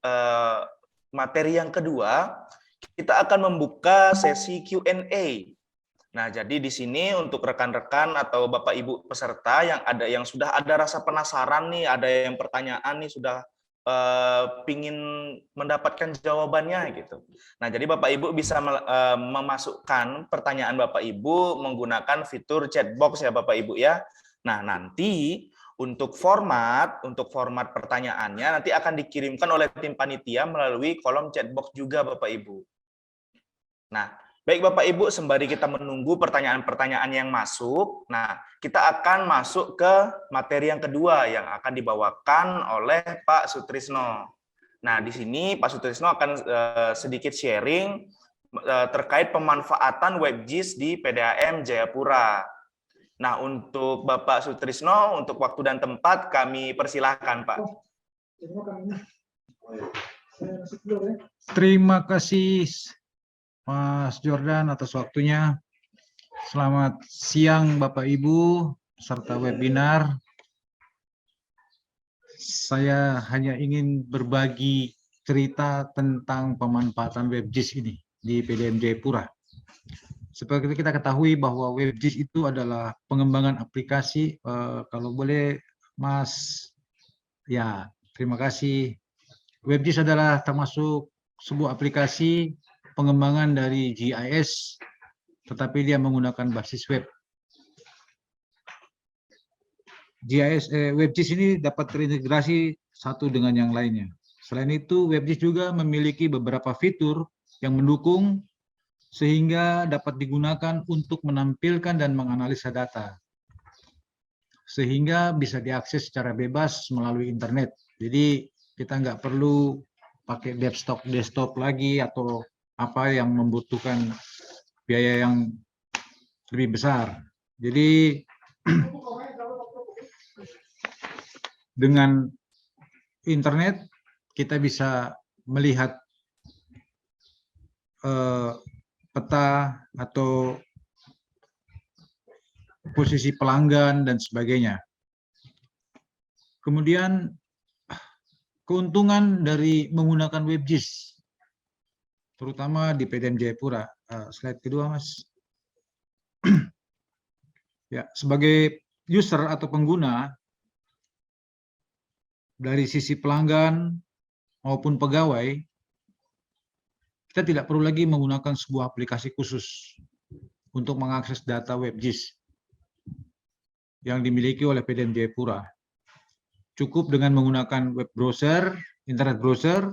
materi yang kedua, kita akan membuka sesi Q&A. Nah, jadi di sini untuk rekan-rekan atau Bapak Ibu peserta yang sudah ada rasa penasaran nih, ada yang pertanyaan nih sudah pingin mendapatkan jawabannya gitu. Nah, jadi Bapak Ibu bisa memasukkan pertanyaan Bapak Ibu menggunakan fitur chat box ya Bapak Ibu ya. Nah, nanti untuk format pertanyaannya nanti akan dikirimkan oleh tim panitia melalui kolom chat box juga Bapak Ibu. Nah, baik Bapak Ibu, sembari kita menunggu pertanyaan-pertanyaan yang masuk, nah kita akan masuk ke materi yang kedua yang akan dibawakan oleh Pak Sutrisno. Nah, di sini Pak Sutrisno akan sedikit sharing terkait pemanfaatan WebGIS di PDAM Jayapura. Nah, untuk Bapak Sutrisno, untuk waktu dan tempat kami persilahkan, Pak. Terima kasih Mas Jordan atas waktunya. Selamat siang Bapak Ibu serta webinar. Saya hanya ingin berbagi cerita tentang pemanfaatan WebGIS ini di PDAM Jayapura. Seperti kita ketahui bahwa WebGIS itu adalah pengembangan aplikasi, kalau boleh Mas, ya terima kasih. WebGIS adalah termasuk sebuah aplikasi pengembangan dari GIS, tetapi dia menggunakan basis web. WebGIS ini dapat terintegrasi satu dengan yang lainnya. Selain itu, WebGIS juga memiliki beberapa fitur yang mendukung sehingga dapat digunakan untuk menampilkan dan menganalisa data. Sehingga bisa diakses secara bebas melalui internet. Jadi kita nggak perlu pakai desktop lagi atau apa yang membutuhkan biaya yang lebih besar. Jadi dengan internet kita bisa melihat peta atau posisi pelanggan dan sebagainya. Kemudian keuntungan dari menggunakan WebGIS, terutama di PDAM Jayapura. Slide kedua, Mas. Ya, sebagai user atau pengguna, dari sisi pelanggan maupun pegawai, kita tidak perlu lagi menggunakan sebuah aplikasi khusus untuk mengakses data WebGIS yang dimiliki oleh PDAM Jayapura. Cukup dengan menggunakan web browser, internet browser,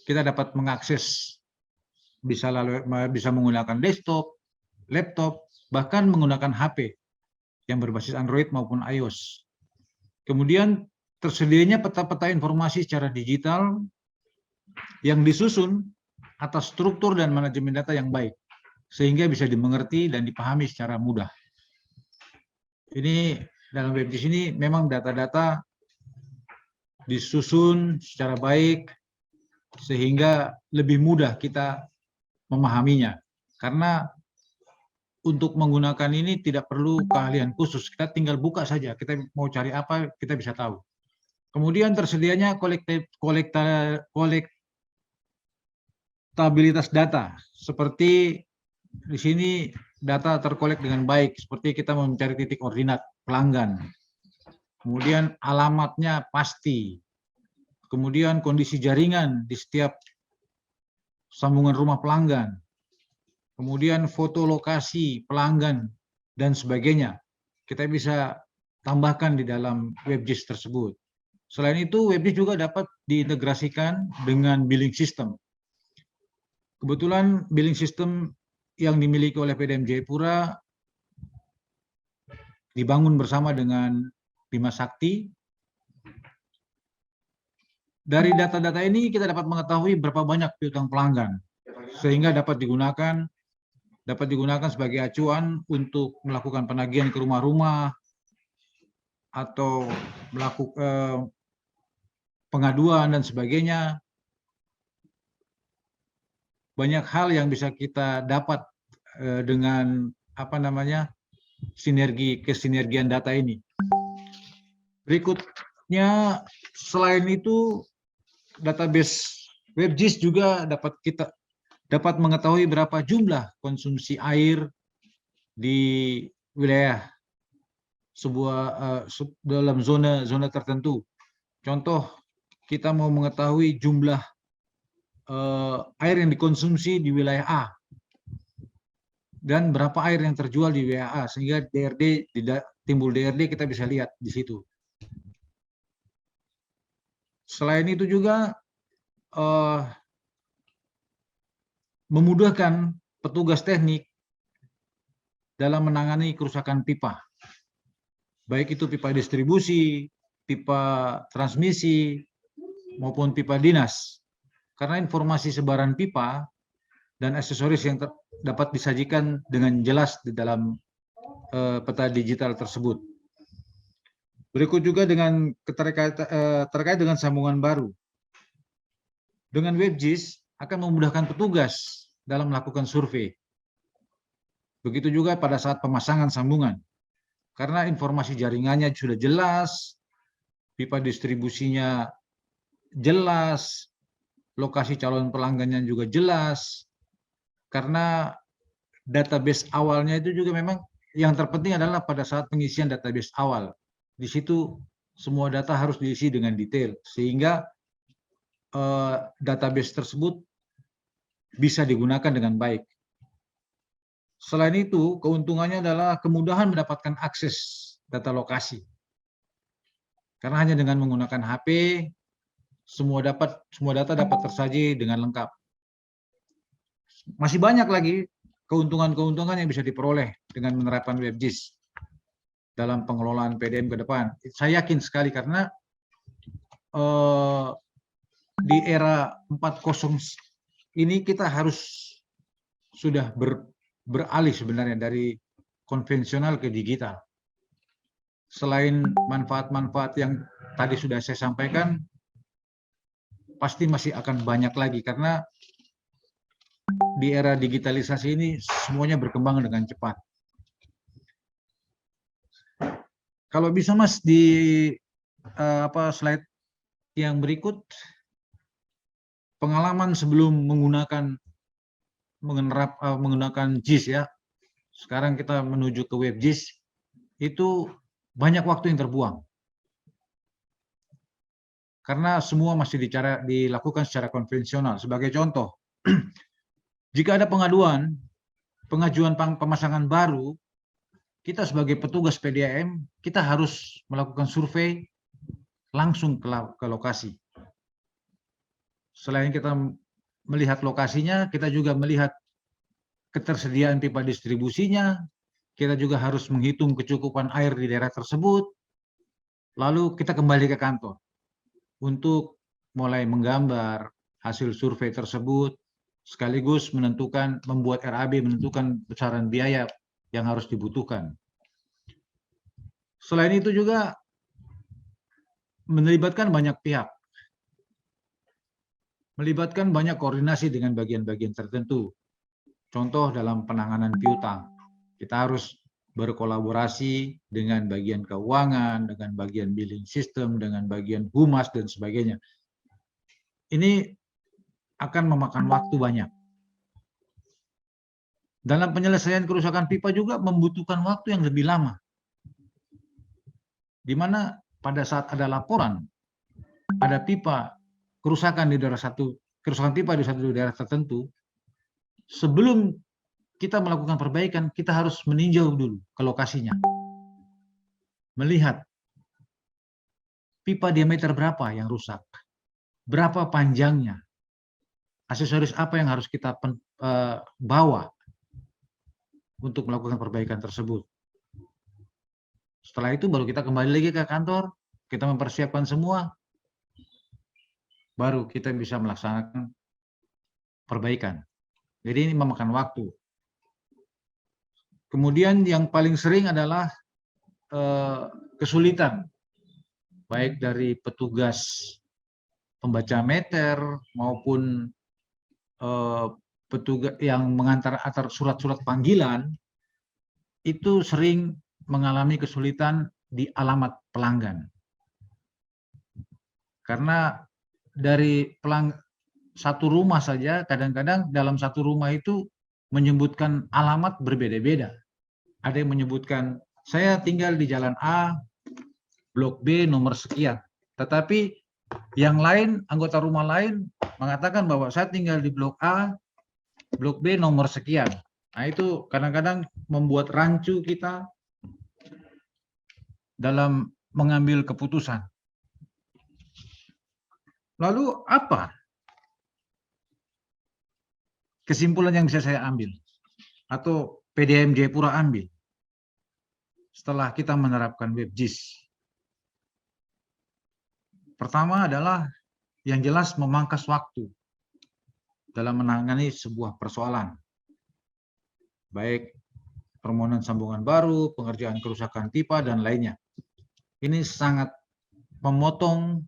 kita dapat mengakses, bisa menggunakan desktop, laptop, bahkan menggunakan HP yang berbasis Android maupun iOS. Kemudian tersedianya peta-peta informasi secara digital yang disusun atas struktur dan manajemen data yang baik, sehingga bisa dimengerti dan dipahami secara mudah. Ini dalam WebGIS ini memang data-data disusun secara baik, sehingga lebih mudah kita memahaminya. Karena untuk menggunakan ini tidak perlu keahlian khusus, kita tinggal buka saja, kita mau cari apa, kita bisa tahu. Kemudian tersedianya kolektabilitas data, seperti di sini data terkolek dengan baik, seperti kita mencari titik koordinat pelanggan, kemudian alamatnya pasti, kemudian kondisi jaringan di setiap sambungan rumah pelanggan, kemudian foto lokasi pelanggan, dan sebagainya. Kita bisa tambahkan di dalam WebGIS tersebut. Selain itu, WebGIS juga dapat diintegrasikan dengan billing system. Kebetulan billing system yang dimiliki oleh PDAM Jayapura dibangun bersama dengan Bima Sakti. Dari data-data ini kita dapat mengetahui berapa banyak piutang pelanggan, sehingga dapat digunakan sebagai acuan untuk melakukan penagihan ke rumah-rumah atau melakukan pengaduan dan sebagainya. banyak hal yang bisa kita dapat dengan kesinergian data ini. Berikutnya, selain itu, database WebGIS juga dapat mengetahui berapa jumlah konsumsi air di wilayah dalam zona tertentu. Contoh, kita mau mengetahui jumlah air yang dikonsumsi di wilayah A dan berapa air yang terjual di wilayah A, sehingga timbul DRD kita bisa lihat di situ. Selain itu juga memudahkan petugas teknik dalam menangani kerusakan pipa, baik itu pipa distribusi, pipa transmisi, maupun pipa dinas. Karena informasi sebaran pipa dan aksesoris yang dapat disajikan dengan jelas di dalam peta digital tersebut. Berikut juga terkait dengan sambungan baru. Dengan WebGIS akan memudahkan petugas dalam melakukan survei. Begitu juga pada saat pemasangan sambungan. Karena informasi jaringannya sudah jelas, pipa distribusinya jelas, lokasi calon pelanggannya juga jelas. Karena database awalnya itu juga memang yang terpenting adalah pada saat pengisian database awal. Di situ semua data harus diisi dengan detail, sehingga database tersebut bisa digunakan dengan baik. Selain itu, keuntungannya adalah kemudahan mendapatkan akses data lokasi. Karena hanya dengan menggunakan HP, semua data dapat tersaji dengan lengkap. Masih banyak lagi keuntungan-keuntungan yang bisa diperoleh dengan menerapkan WebGIS dalam pengelolaan PDM ke depan. Saya yakin sekali karena di era 4.0 ini kita harus sudah beralih sebenarnya dari konvensional ke digital. Selain manfaat-manfaat yang tadi sudah saya sampaikan, pasti masih akan banyak lagi karena di era digitalisasi ini semuanya berkembang dengan cepat. Kalau bisa Mas di slide yang berikut, pengalaman sebelum menggunakan GIS ya. Sekarang kita menuju ke WebGIS, itu banyak waktu yang terbuang. Karena semua masih dilakukan secara konvensional. Sebagai contoh, jika ada pengajuan pemasangan baru, kita sebagai petugas PDAM, kita harus melakukan survei langsung ke lokasi. Selain kita melihat lokasinya, kita juga melihat ketersediaan pipa distribusinya, kita juga harus menghitung kecukupan air di daerah tersebut, lalu kita kembali ke kantor untuk mulai menggambar hasil survei tersebut, sekaligus membuat RAB, menentukan besaran biaya yang harus dibutuhkan. Selain itu juga melibatkan banyak pihak, melibatkan banyak koordinasi dengan bagian-bagian tertentu. Contoh dalam penanganan piutang, kita harus berkolaborasi dengan bagian keuangan, dengan bagian billing system, dengan bagian humas, dan sebagainya. Ini akan memakan waktu banyak. Dalam penyelesaian kerusakan pipa juga membutuhkan waktu yang lebih lama. Di mana pada saat ada laporan, ada pipa kerusakan pipa di satu daerah tertentu, sebelum kita melakukan perbaikan, kita harus meninjau dulu ke lokasinya. Melihat pipa diameter berapa yang rusak, berapa panjangnya, aksesoris apa yang harus kita bawa untuk melakukan perbaikan tersebut. Setelah itu baru kita kembali lagi ke kantor, kita mempersiapkan semua, baru kita bisa melaksanakan perbaikan. Jadi ini memakan waktu. Kemudian yang paling sering adalah kesulitan, baik dari petugas pembaca meter maupun petugas yang mengantar surat-surat panggilan itu sering mengalami kesulitan di alamat pelanggan. Karena dari satu rumah saja, kadang-kadang dalam satu rumah itu menyebutkan alamat berbeda-beda. Ada yang menyebutkan, saya tinggal di Jalan A, Blok B, nomor sekian. Tetapi yang lain, anggota rumah lain, mengatakan bahwa saya tinggal di Blok A, Blok B, nomor sekian. Nah, itu kadang-kadang membuat rancu kita dalam mengambil keputusan. Lalu apa kesimpulan yang bisa saya ambil atau PDAM Jayapura ambil setelah kita menerapkan WebGIS? Pertama adalah yang jelas memangkas waktu dalam menangani sebuah persoalan, baik permohonan sambungan baru, pengerjaan kerusakan pipa, dan lainnya. Ini sangat memotong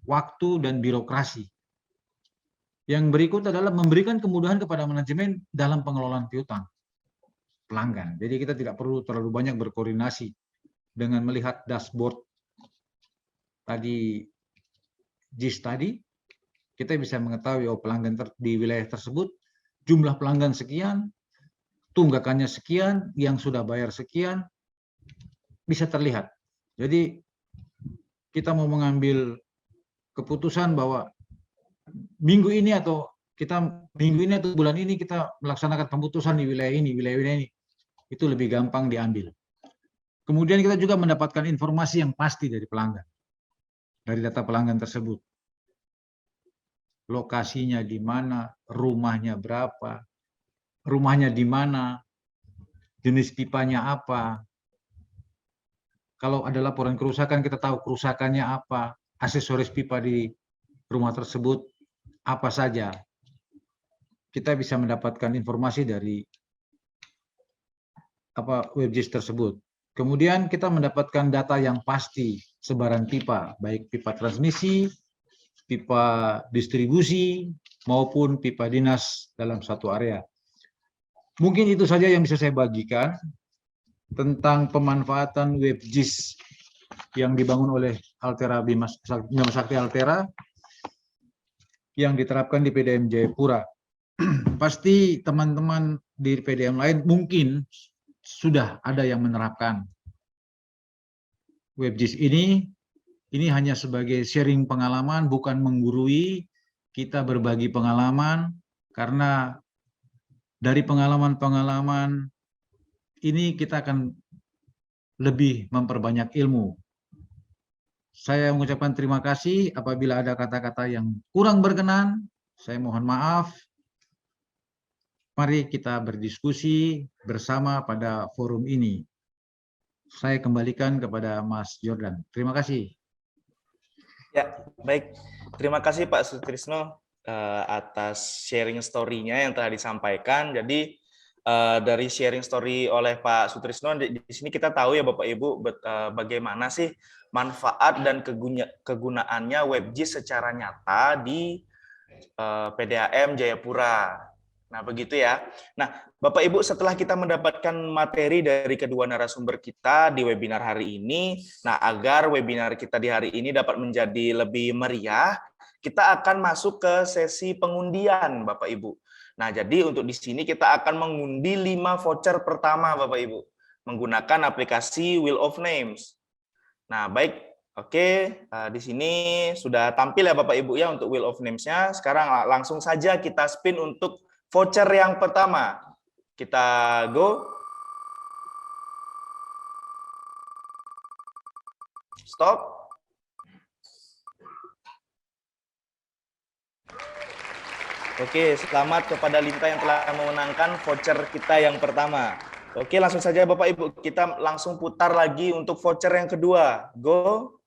waktu dan birokrasi. Yang berikut adalah memberikan kemudahan kepada manajemen dalam pengelolaan piutang pelanggan. Jadi kita tidak perlu terlalu banyak berkoordinasi dengan melihat dashboard tadi, JIS tadi, kita bisa mengetahui pelanggan di wilayah tersebut, jumlah pelanggan sekian, tunggakannya sekian, yang sudah bayar sekian, bisa terlihat. Jadi kita mau mengambil keputusan bahwa minggu ini atau bulan ini kita melaksanakan pemutusan di wilayah ini, itu lebih gampang diambil. Kemudian kita juga mendapatkan informasi yang pasti dari pelanggan, dari data pelanggan tersebut. Lokasinya di mana, rumahnya berapa, rumahnya di mana, jenis pipanya apa. Kalau ada laporan kerusakan, kita tahu kerusakannya apa, aksesoris pipa di rumah tersebut apa saja. Kita bisa mendapatkan informasi dari WebGIS tersebut. Kemudian kita mendapatkan data yang pasti sebaran pipa, baik pipa transmisi, pipa distribusi, maupun pipa dinas dalam satu area. Mungkin itu saja yang bisa saya bagikan tentang pemanfaatan WebGIS yang dibangun oleh Altera Bima Sakti Altera yang diterapkan di PDAM Jayapura. Pasti teman-teman di PDAM lain mungkin sudah ada yang menerapkan WebGIS ini. Ini hanya sebagai sharing pengalaman, bukan menggurui. Kita berbagi pengalaman, karena dari pengalaman-pengalaman ini kita akan lebih memperbanyak ilmu. Saya mengucapkan terima kasih. Apabila ada kata-kata yang kurang berkenan, saya mohon maaf. Mari kita berdiskusi bersama pada forum ini. Saya kembalikan kepada Mas Jordan. Terima kasih. Ya, baik. Terima kasih Pak Sutrisno atas sharing story-nya yang telah disampaikan. Jadi dari sharing story oleh Pak Sutrisno, di sini kita tahu ya Bapak Ibu bagaimana sih manfaat dan kegunaannya WebGIS secara nyata di PDAM Jayapura. Nah, begitu ya. Nah, Bapak Ibu, setelah kita mendapatkan materi dari kedua narasumber kita di webinar hari ini, nah agar webinar kita di hari ini dapat menjadi lebih meriah, kita akan masuk ke sesi pengundian, Bapak Ibu. Nah, jadi untuk di sini kita akan mengundi 5 voucher pertama, Bapak Ibu, menggunakan aplikasi Wheel of Names. Nah, baik. Oke, di sini sudah tampil ya Bapak Ibu ya untuk Wheel of Names-nya. Sekarang langsung saja kita spin untuk voucher yang pertama. Kita go. Stop. Oke, selamat kepada Linta yang telah memenangkan voucher kita yang pertama. Oke, langsung saja Bapak Ibu, kita langsung putar lagi untuk voucher yang kedua. Go.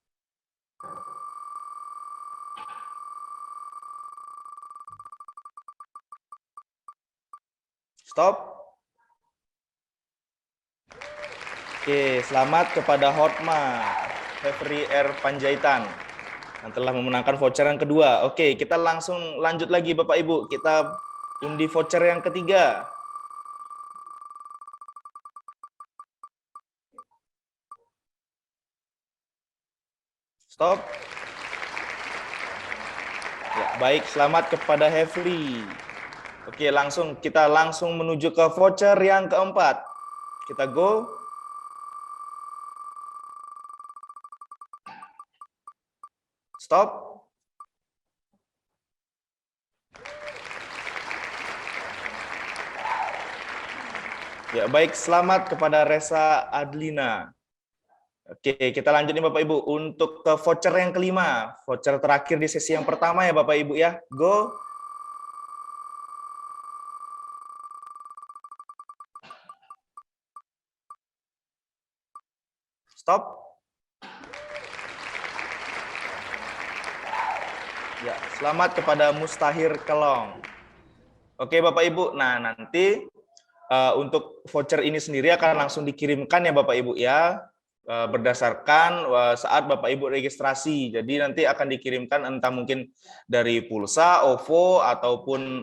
Stop. Oke, selamat kepada Hotma Hefri R. Panjaitan yang telah memenangkan voucher yang kedua. Oke, kita langsung lanjut lagi Bapak Ibu. Kita Undi voucher yang ketiga. Stop. Ya, baik, selamat kepada Hefli. Oke, kita langsung menuju ke voucher yang keempat. Kita go. Stop. Ya, baik, selamat kepada Resa Adlina. Oke, kita lanjut nih Bapak Ibu untuk ke voucher yang kelima, voucher terakhir di sesi yang pertama ya Bapak Ibu ya. Go. Stop. Ya, selamat kepada Mustahir Kelong. Oke Bapak Ibu, nah nanti untuk voucher ini sendiri akan langsung dikirimkan ya Bapak Ibu ya, berdasarkan saat Bapak Ibu registrasi. Jadi nanti akan dikirimkan entah mungkin dari pulsa, OVO, ataupun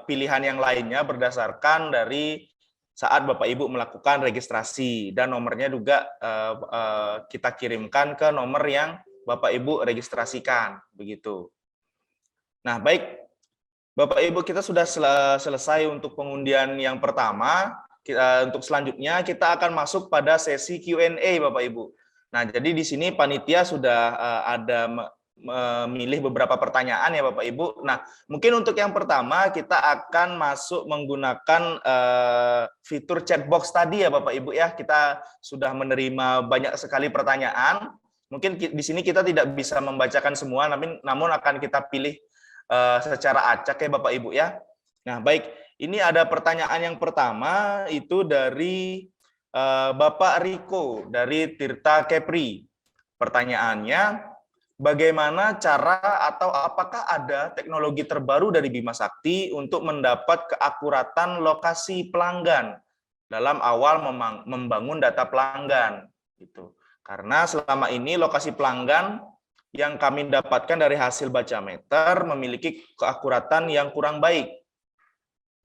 pilihan yang lainnya berdasarkan dari saat Bapak Ibu melakukan registrasi. Dan nomornya juga kita kirimkan ke nomor yang Bapak Ibu registrasikan. Begitu. Nah, baik. Bapak Ibu, kita sudah selesai untuk pengundian yang pertama. Untuk selanjutnya kita akan masuk pada sesi Q&A Bapak Ibu. Nah, jadi di sini panitia sudah ada memilih beberapa pertanyaan ya Bapak Ibu. Nah, mungkin untuk yang pertama kita akan masuk menggunakan fitur chat box tadi ya Bapak Ibu ya. Kita sudah menerima banyak sekali pertanyaan. Mungkin di sini kita tidak bisa membacakan semua, namun akan kita pilih secara acak ya Bapak Ibu ya. Nah, baik, ini ada pertanyaan yang pertama itu dari Bapak Riko dari Tirta Kepri. Pertanyaannya, bagaimana cara atau apakah ada teknologi terbaru dari Bima Sakti untuk mendapat keakuratan lokasi pelanggan dalam awal membangun data pelanggan gitu. Karena selama ini lokasi pelanggan yang kami dapatkan dari hasil baca meter memiliki keakuratan yang kurang baik.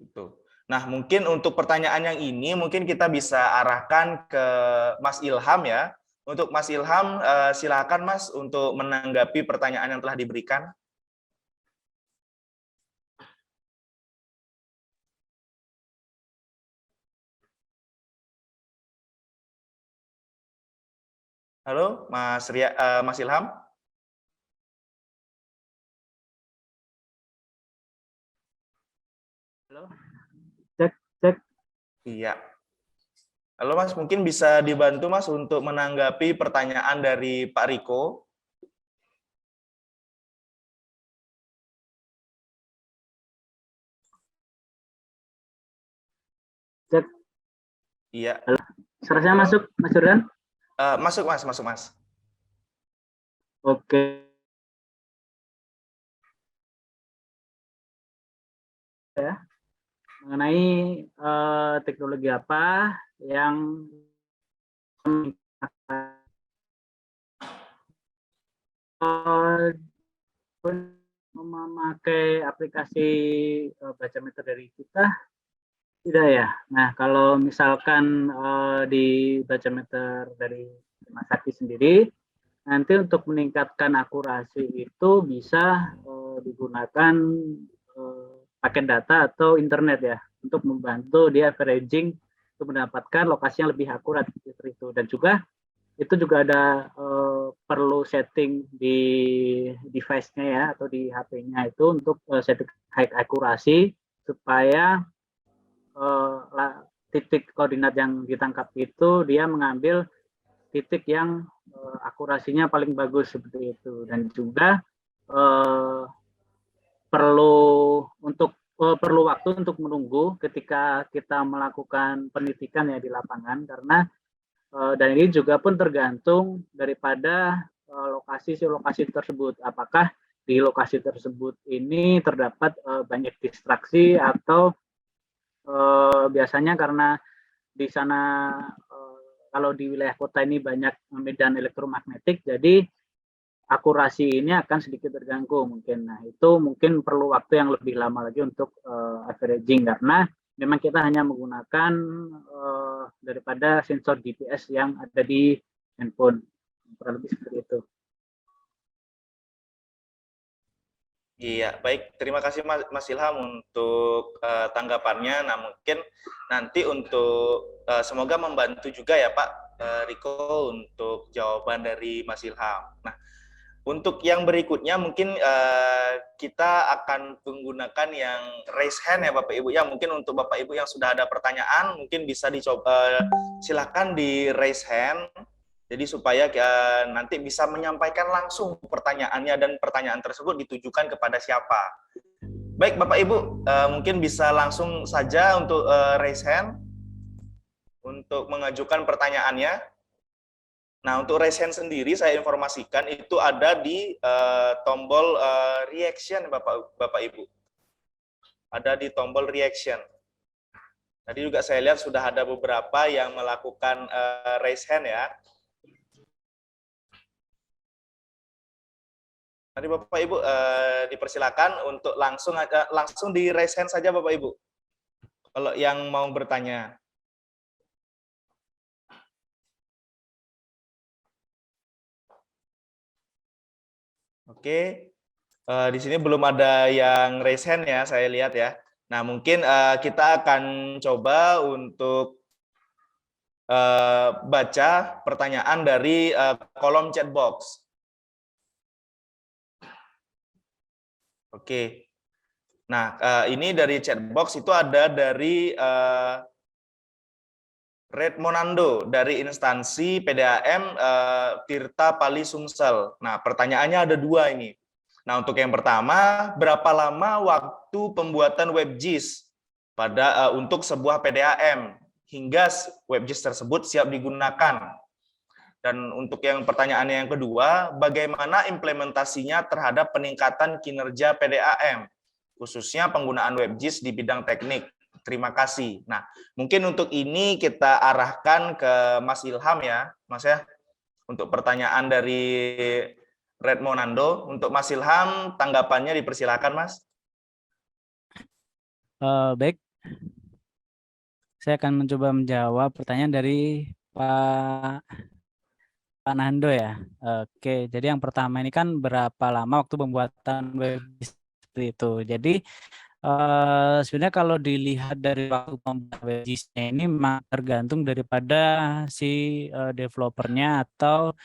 Gitu. Nah, mungkin untuk pertanyaan yang ini mungkin kita bisa arahkan ke Mas Ilham ya. Untuk Mas Ilham, silakan Mas untuk menanggapi pertanyaan yang telah diberikan. Halo, Mas Ilham. Halo, cek. Iya. Halo Mas, mungkin bisa dibantu Mas untuk menanggapi pertanyaan dari Pak Riko. Cek. Iya. Halo. Suaranya masuk, Mas Jordan? Masuk Mas. Oke. Ya. Mengenai teknologi apa yang memakai aplikasi baca meter dari kita tidak ya. Nah, kalau misalkan di baca meter dari Bima Sakti sendiri, nanti untuk meningkatkan akurasi itu bisa digunakan paket data atau internet ya, untuk membantu dia averaging untuk mendapatkan lokasi yang lebih akurat seperti itu. Dan juga itu juga ada perlu setting di device-nya ya, atau di HP-nya itu untuk setting high akurasi supaya titik koordinat yang ditangkap itu dia mengambil titik yang akurasinya paling bagus seperti itu. Dan juga perlu waktu untuk menunggu ketika kita melakukan penelitian ya di lapangan, karena dan ini juga pun tergantung daripada lokasi tersebut, apakah di lokasi tersebut ini terdapat banyak distraksi atau biasanya karena di sana kalau di wilayah kota ini banyak medan elektromagnetik, jadi akurasi ini akan sedikit terganggu mungkin. Nah, itu mungkin perlu waktu yang lebih lama lagi untuk averaging, karena memang kita hanya menggunakan daripada sensor GPS yang ada di handphone. Kurang lebih seperti itu. Iya, baik. Terima kasih Mas Ilham untuk tanggapannya. Nah, mungkin nanti untuk semoga membantu juga ya Pak Riko untuk jawaban dari Mas Ilham. Nah, untuk yang berikutnya mungkin kita akan menggunakan yang raise hand ya Bapak Ibu. Ya, mungkin untuk Bapak Ibu yang sudah ada pertanyaan mungkin bisa dicoba, silakan di raise hand. Jadi supaya nanti bisa menyampaikan langsung pertanyaannya dan pertanyaan tersebut ditujukan kepada siapa. Baik Bapak Ibu, mungkin bisa langsung saja untuk raise hand untuk mengajukan pertanyaannya. Nah, untuk raise hand sendiri saya informasikan itu ada di tombol reaction Bapak Ibu. Ada di tombol reaction. Tadi juga saya lihat sudah ada beberapa yang melakukan raise hand ya. Nanti Bapak Ibu dipersilakan untuk langsung di raise hand saja Bapak Ibu. Kalau yang mau bertanya. Oke, di sini belum ada yang raise hand ya, saya lihat ya. Nah, mungkin kita akan coba untuk baca pertanyaan dari kolom chat box. Oke. Nah, ini dari chat box itu ada dari Red Monando dari instansi PDAM Tirta Pali Sumsel. Nah, pertanyaannya ada dua ini. Nah, untuk yang pertama, berapa lama waktu pembuatan WebGIS untuk sebuah PDAM hingga WebGIS tersebut siap digunakan? Dan untuk yang pertanyaannya yang kedua, bagaimana implementasinya terhadap peningkatan kinerja PDAM, khususnya penggunaan WebGIS di bidang teknik? Terima kasih. Nah, mungkin untuk ini kita arahkan ke Mas Ilham ya, Mas ya, untuk pertanyaan dari Red Monando. Untuk Mas Ilham, tanggapannya dipersilakan, Mas. Baik, saya akan mencoba menjawab pertanyaan dari Pak Nando ya. Oke, jadi yang pertama ini kan berapa lama waktu pembuatan WebGIS seperti itu. Jadi sebenarnya kalau dilihat dari waktu pembuatan WebGIS-nya ini memang tergantung daripada si developernya atau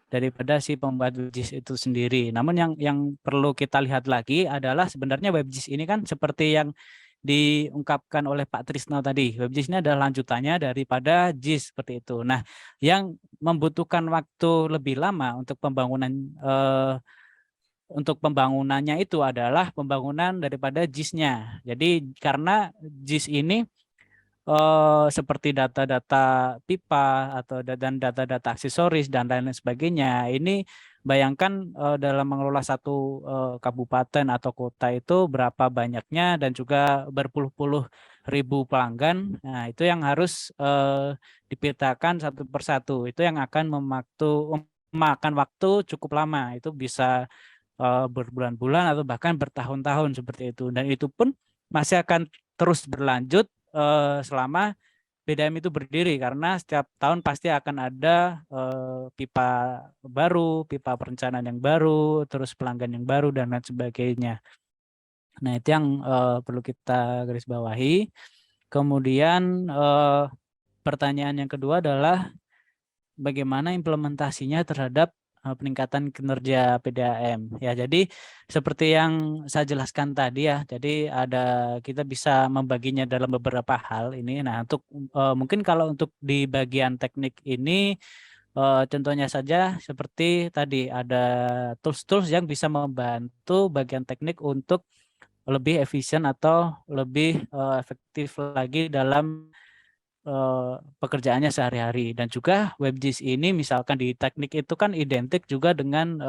daripada si pembuat WebGIS itu sendiri. Namun yang perlu kita lihat lagi adalah sebenarnya WebGIS ini kan seperti yang diungkapkan oleh Pak Trisno tadi. WebGIS ini adalah lanjutannya daripada GIS seperti itu. Nah, yang membutuhkan waktu lebih lama untuk pembangunannya itu adalah pembangunan daripada GIS-nya. Jadi karena GIS ini seperti data-data pipa dan data-data aksesoris dan lain sebagainya, ini bayangkan dalam mengelola satu kabupaten atau kota itu berapa banyaknya dan juga berpuluh-puluh ribu pelanggan. Nah, itu yang harus dipetakan satu persatu. Itu yang akan memakan waktu cukup lama. Itu bisa berbulan-bulan atau bahkan bertahun-tahun seperti itu. Dan itu pun masih akan terus berlanjut selama PDAM itu berdiri, karena setiap tahun pasti akan ada pipa baru, pipa perencanaan yang baru, terus pelanggan yang baru dan lain sebagainya. Nah, itu yang perlu kita garis bawahi. Kemudian pertanyaan yang kedua adalah bagaimana implementasinya terhadap peningkatan kinerja PDAM. Ya, jadi seperti yang saya jelaskan tadi ya, jadi kita bisa membaginya dalam beberapa hal ini. Nah, untuk mungkin kalau untuk di bagian teknik ini contohnya saja seperti tadi ada tools-tools yang bisa membantu bagian teknik untuk lebih efisien atau lebih efektif lagi dalam pekerjaannya sehari-hari. Dan juga WebGIS ini misalkan di teknik itu kan identik juga dengan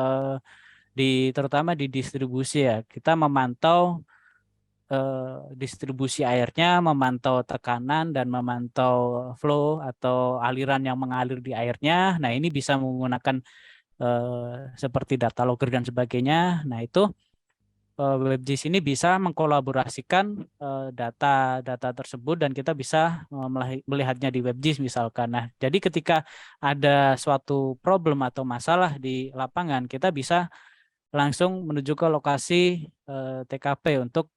terutama di distribusi ya. Kita memantau distribusi airnya, memantau tekanan dan memantau flow atau aliran yang mengalir di airnya. Nah, ini bisa menggunakan seperti data logger dan sebagainya. Nah, itu WebGIS ini bisa mengkolaborasikan data-data tersebut dan kita bisa melihatnya di WebGIS misalkan. Nah, jadi ketika ada suatu problem atau masalah di lapangan, kita bisa langsung menuju ke lokasi TKP untuk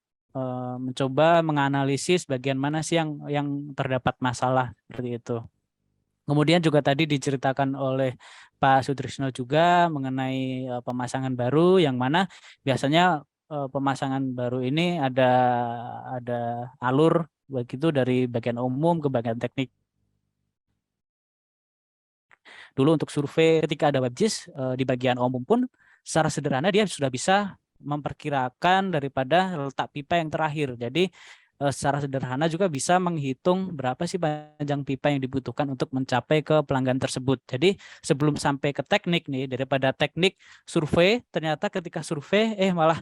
mencoba menganalisis bagian mana sih yang terdapat masalah seperti itu. Kemudian juga tadi diceritakan oleh Pak Sutrisno juga mengenai pemasangan baru, yang mana biasanya pemasangan baru ini ada alur begitu dari bagian umum ke bagian teknik. Dulu untuk survei ketika ada WebGIS di bagian umum pun secara sederhana dia sudah bisa memperkirakan daripada letak pipa yang terakhir. Jadi secara sederhana juga bisa menghitung berapa sih panjang pipa yang dibutuhkan untuk mencapai ke pelanggan tersebut. Jadi sebelum sampai ke teknik nih, daripada teknik survei, ternyata ketika survei malah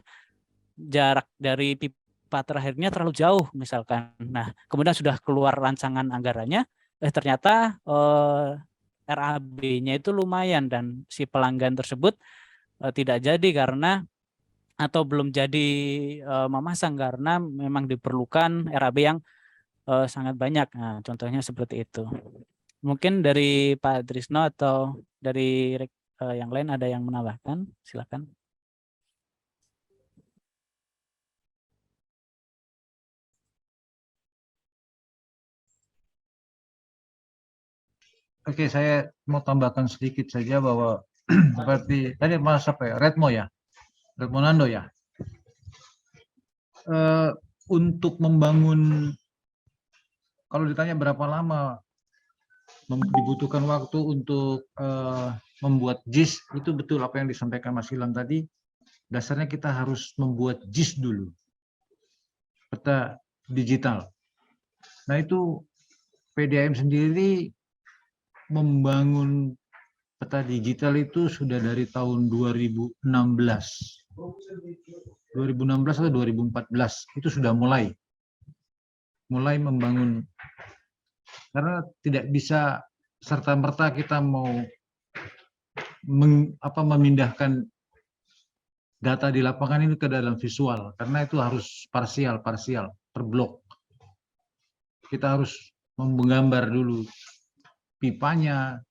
jarak dari pipa terakhirnya terlalu jauh misalkan. Nah, kemudian sudah keluar rancangan anggarannya, ternyata RAB-nya itu lumayan dan si pelanggan tersebut tidak jadi karena atau belum jadi memasang karena memang diperlukan RAB yang sangat banyak. Nah, contohnya seperti itu. Mungkin dari Pak Trisno atau dari yang lain ada yang menambahkan, silakan. Oke, saya mau tambahkan sedikit saja bahwa seperti tadi Mas apa ya, Retmo Nando ya. Untuk membangun, kalau ditanya berapa lama dibutuhkan waktu untuk membuat JIS, itu betul apa yang disampaikan Mas Ilham tadi. Dasarnya kita harus membuat JIS dulu, peta digital. Nah itu PDAM sendiri membangun peta digital itu sudah dari tahun 2016 atau 2014 itu sudah mulai membangun, karena tidak bisa serta-merta kita mau memindahkan data di lapangan ini ke dalam visual, karena itu harus parsial per blok. Kita harus menggambar dulu pipanya,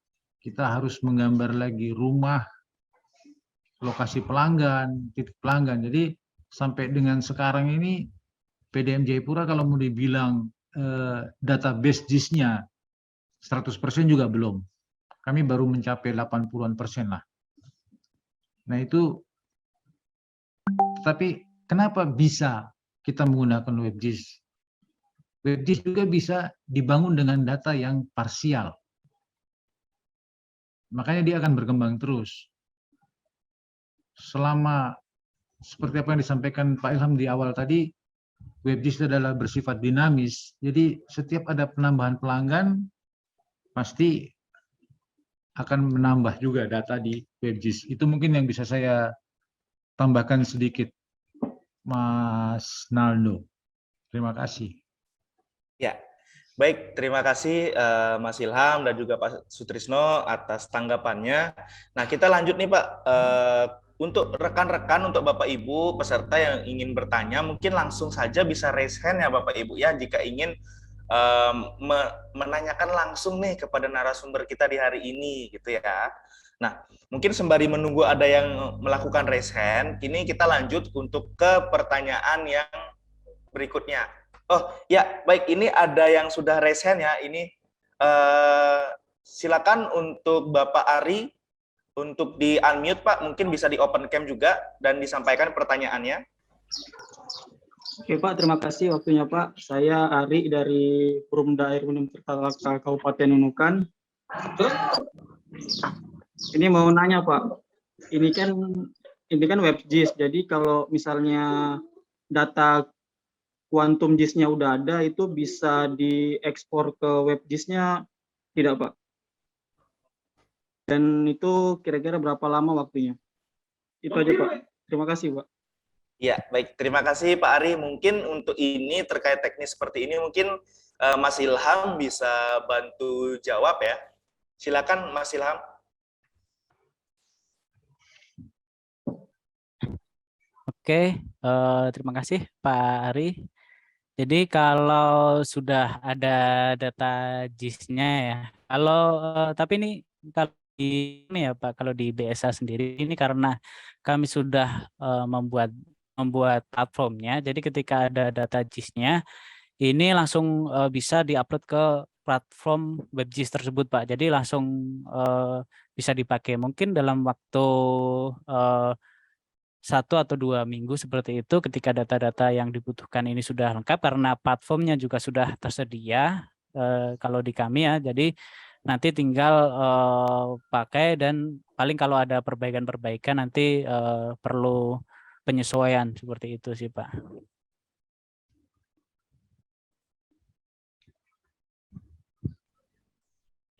kita harus menggambar lagi rumah, lokasi pelanggan, titik pelanggan. Jadi sampai dengan sekarang ini PDAM Jayapura kalau mau dibilang database JIS-nya 100% juga belum. Kami baru mencapai 80-an% lah. Nah itu, tetapi kenapa bisa kita menggunakan WebGIS? WebGIS juga bisa dibangun dengan data yang parsial. Makanya dia akan berkembang terus. Selama seperti apa yang disampaikan Pak Ilham di awal tadi, WebGIS adalah bersifat dinamis. Jadi setiap ada penambahan pelanggan, pasti akan menambah juga data di WebGIS. Itu mungkin yang bisa saya tambahkan sedikit, Mas Naldo. Terima kasih. Ya, baik. Terima kasih Mas Ilham dan juga Pak Sutrisno atas tanggapannya. Nah, kita lanjut nih Pak. Untuk rekan-rekan, untuk Bapak Ibu peserta yang ingin bertanya, mungkin langsung saja bisa raise hand ya Bapak Ibu ya, jika ingin menanyakan langsung nih kepada narasumber kita di hari ini gitu ya. Nah, mungkin sembari menunggu ada yang melakukan raise hand, kini kita lanjut untuk ke pertanyaan yang berikutnya. Oh ya, baik, ini ada yang sudah raise hand ya. Ini silakan untuk Bapak Ari untuk di unmute Pak, mungkin bisa di open cam juga dan disampaikan pertanyaannya. Oke Pak, terima kasih waktunya Pak. Saya Ari dari Perumda Air Minum Tirta Kabupaten Nunukan. Ini mau nanya Pak, ini kan WebGIS. Jadi kalau misalnya data kuantum JIS-nya udah ada, itu bisa diekspor ke WebGIS-nya tidak Pak? Dan itu kira-kira berapa lama waktunya? Itu aja Pak. Terima kasih Pak. Ya, baik. Terima kasih Pak Ari. Mungkin untuk ini terkait teknis seperti ini, mungkin Mas Ilham bisa bantu jawab ya. Silakan Mas Ilham. Oke, terima kasih Pak Ari. Jadi kalau sudah ada data JIS-nya ya, kalau tapi ini kalau di ini ya Pak, kalau di BSA sendiri ini karena kami sudah membuat platformnya, jadi ketika ada data JIS-nya ini langsung bisa diupload ke platform WebJIS tersebut Pak. Jadi langsung bisa dipakai. Mungkin dalam waktu 1 atau 2 minggu seperti itu ketika data-data yang dibutuhkan ini sudah lengkap karena platformnya juga sudah tersedia kalau di kami ya. Jadi nanti tinggal pakai dan paling kalau ada perbaikan-perbaikan nanti perlu penyesuaian seperti itu sih Pak.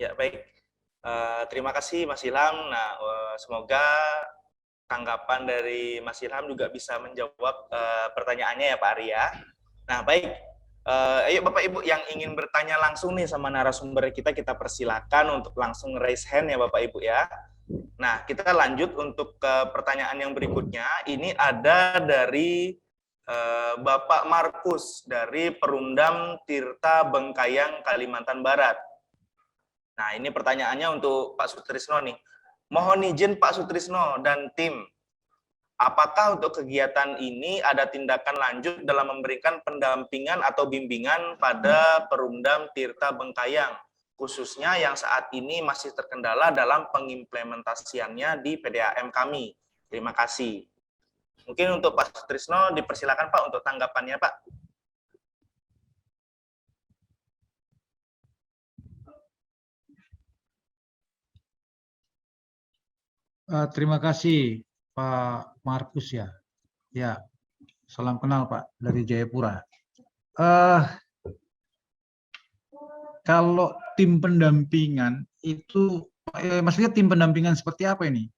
Ya, baik. Terima kasih Mas Ilham. Nah, semoga tanggapan dari Mas Ilham juga bisa menjawab pertanyaannya ya Pak Arya. Nah, baik. Ayo Bapak Ibu yang ingin bertanya langsung nih sama narasumber kita persilakan untuk langsung raise hand ya Bapak Ibu ya. Nah, kita lanjut untuk ke pertanyaan yang berikutnya. Ini ada dari Bapak Markus dari Perumdam Tirta Bengkayang, Kalimantan Barat. Nah, ini pertanyaannya untuk Pak Sutrisno nih. Mohon izin Pak Sutrisno dan tim, apakah untuk kegiatan ini ada tindakan lanjut dalam memberikan pendampingan atau bimbingan pada Perumdam Tirta Bengkayang, khususnya yang saat ini masih terkendala dalam pengimplementasiannya di PDAM kami? Terima kasih. Mungkin untuk Pak Sutrisno dipersilakan Pak untuk tanggapannya Pak. Terima kasih Pak Markus ya. Ya, salam kenal Pak dari Jayapura. Kalau tim pendampingan itu, maksudnya tim pendampingan seperti apa ini?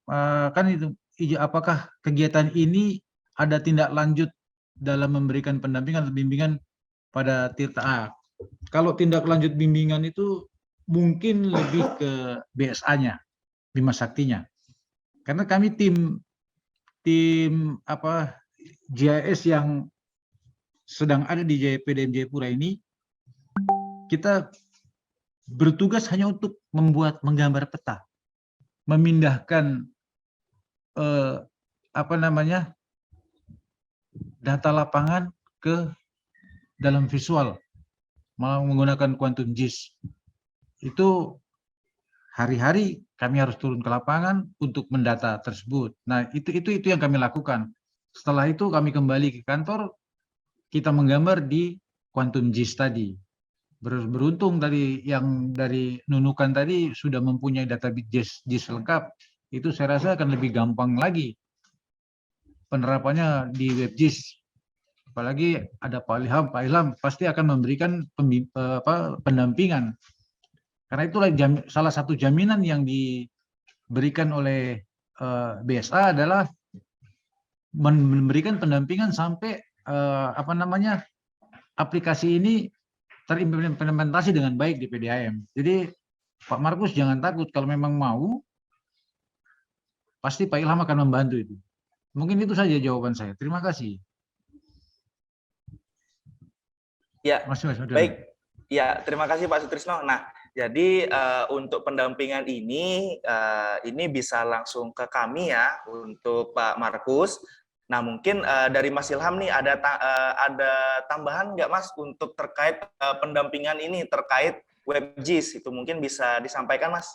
Kan itu, apakah kegiatan ini ada tindak lanjut dalam memberikan pendampingan atau bimbingan pada Tirta A? Kalau tindak lanjut bimbingan itu mungkin lebih ke BSA-nya, Bima Saktinya. Karena kami tim GIS yang sedang ada di PDAM Jayapura ini, kita bertugas hanya untuk menggambar peta, memindahkan data lapangan ke dalam visual menggunakan quantum JIS. Itu hari-hari kami harus turun ke lapangan untuk mendata tersebut. Nah, itu yang kami lakukan. Setelah itu kami kembali ke kantor, kita menggambar di quantum JIS tadi. Beruntung tadi yang dari Nunukan tadi sudah mempunyai data JIS lengkap, itu saya rasa akan lebih gampang lagi penerapannya di WebJIS. Apalagi ada Pak Ilham pasti akan memberikan pendampingan. Karena itulah salah satu jaminan yang diberikan oleh BSA adalah memberikan pendampingan sampai aplikasi ini terimplementasi dengan baik di PDAM. Jadi Pak Markus jangan takut, kalau memang mau, pasti Pak Ilham akan membantu itu. Mungkin itu saja jawaban saya. Terima kasih. Ya, baik. Ya, terima kasih Pak Sutrisno. Nah, jadi untuk pendampingan ini bisa langsung ke kami ya untuk Pak Markus. Nah, mungkin dari Mas Ilham nih ada tambahan nggak Mas untuk terkait pendampingan ini terkait WebJIS, itu mungkin bisa disampaikan Mas?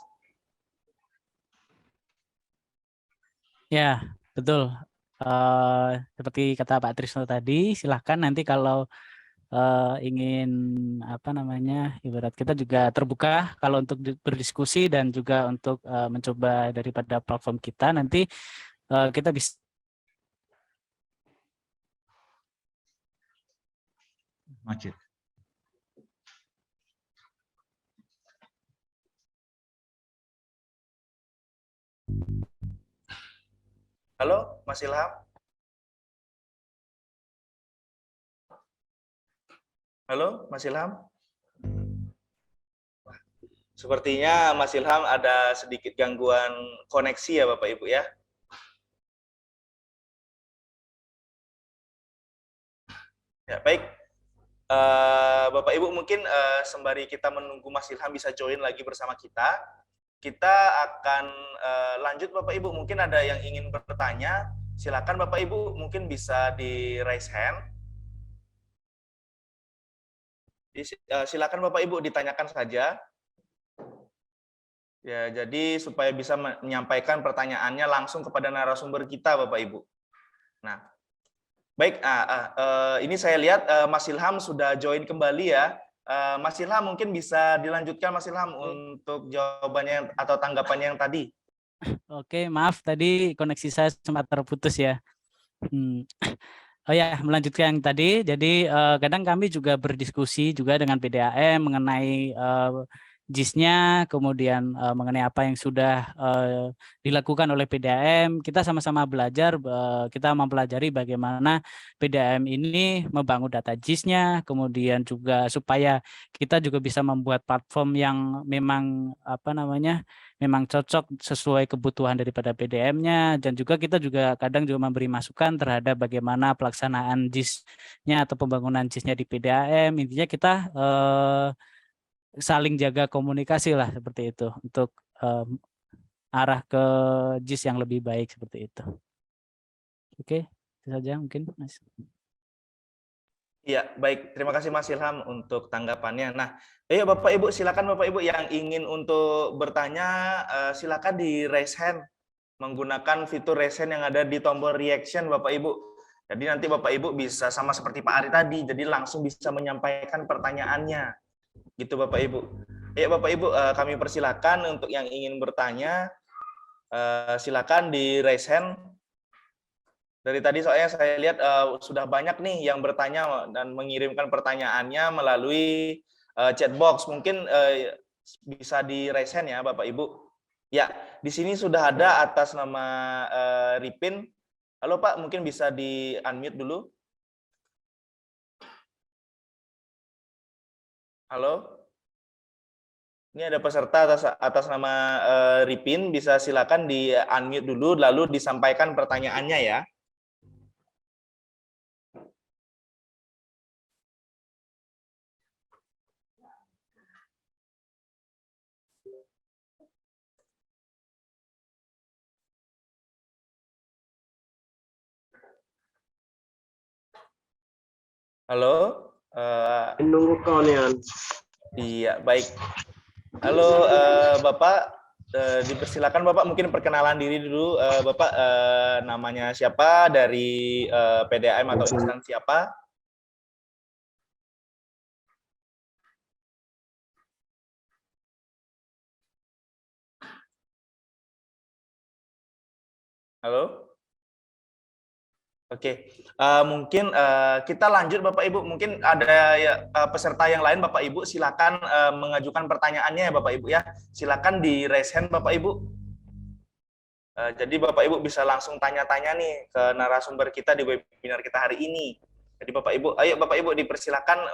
Ya, betul. Seperti kata Pak Trisno tadi, silahkan nanti kalau ingin ibarat kita juga terbuka kalau untuk berdiskusi dan juga untuk mencoba daripada platform kita, nanti kita bisa. Macet. Halo, Mas Ilham? Halo, Mas Ilham? Sepertinya Mas Ilham ada sedikit gangguan koneksi ya Bapak Ibu ya. Ya, baik. Bapak Ibu mungkin sembari kita menunggu Mas Ilham bisa join lagi bersama kita akan lanjut Bapak Ibu. Mungkin ada yang ingin bertanya, silakan Bapak Ibu mungkin bisa di raise hand. Silakan Bapak Ibu ditanyakan saja. Ya, jadi supaya bisa menyampaikan pertanyaannya langsung kepada narasumber kita Bapak Ibu. Nah, baik, ini saya lihat Mas Ilham sudah join kembali ya. Mas Ilham mungkin bisa dilanjutkan Mas Ilham untuk jawabannya atau tanggapannya yang tadi. Oke, maaf tadi koneksi saya sempat terputus ya. Oh ya, melanjutkan yang tadi. Jadi kadang kami juga berdiskusi juga dengan PDAM mengenai JIS-nya, kemudian mengenai apa yang sudah dilakukan oleh PDAM. Kita sama-sama belajar, kita mempelajari bagaimana PDAM ini membangun data JIS-nya, kemudian juga supaya kita juga bisa membuat platform yang memang memang cocok sesuai kebutuhan daripada PDM-nya, dan juga kita juga kadang juga memberi masukan terhadap bagaimana pelaksanaan JIS-nya atau pembangunan JIS-nya di PDAM. Intinya kita saling jaga komunikasi lah seperti itu untuk arah ke JIS yang lebih baik seperti itu. Oke, itu saja mungkin Mas. Iya, baik. Terima kasih Mas Ilham untuk tanggapannya. Nah, ayo Bapak Ibu, silakan Bapak Ibu yang ingin untuk bertanya, silakan di raise hand menggunakan fitur raise hand yang ada di tombol reaction Bapak Ibu. Jadi nanti Bapak Ibu bisa sama seperti Pak Ari tadi, jadi langsung bisa menyampaikan pertanyaannya. Gitu Bapak Ibu. Ya Bapak Ibu, kami persilakan untuk yang ingin bertanya, silakan di raise hand. Dari tadi soalnya saya lihat sudah banyak nih yang bertanya dan mengirimkan pertanyaannya melalui chat box. Mungkin bisa di raise hand ya Bapak Ibu. Ya, di sini sudah ada atas nama Ripin. Halo Pak, mungkin bisa di unmute dulu. Halo. Ini ada peserta atas nama Ripin, bisa silakan di unmute dulu lalu disampaikan pertanyaannya ya. Halo. Menunggu kalian. Iya, baik. Halo Bapak, dipersilakan Bapak mungkin perkenalan diri dulu. Bapak namanya siapa, dari PDAM atau instansi apa? Halo? Oke, mungkin kita lanjut Bapak Ibu. Mungkin ada peserta yang lain Bapak Ibu, silakan mengajukan pertanyaannya ya Bapak Ibu ya. Silakan di raise hand Bapak Ibu. Jadi Bapak Ibu bisa langsung tanya-tanya nih ke narasumber kita di webinar kita hari ini. Jadi Bapak Ibu, ayo Bapak Ibu dipersilakan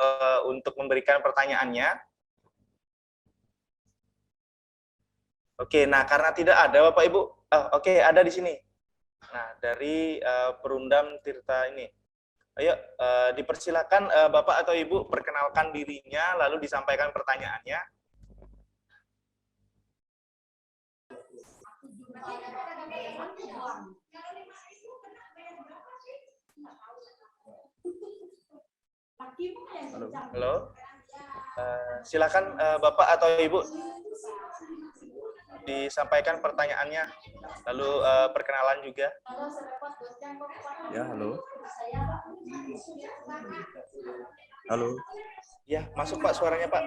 untuk memberikan pertanyaannya. Oke, nah karena tidak ada Bapak Ibu, oke ada di sini. Nah, dari Perundam Tirta ini. Ayo, dipersilakan Bapak atau Ibu perkenalkan dirinya, lalu disampaikan pertanyaannya. Halo. Silakan Bapak atau Ibu disampaikan pertanyaannya, lalu perkenalan juga. Ya, halo. Halo. Ya, masuk Pak suaranya Pak.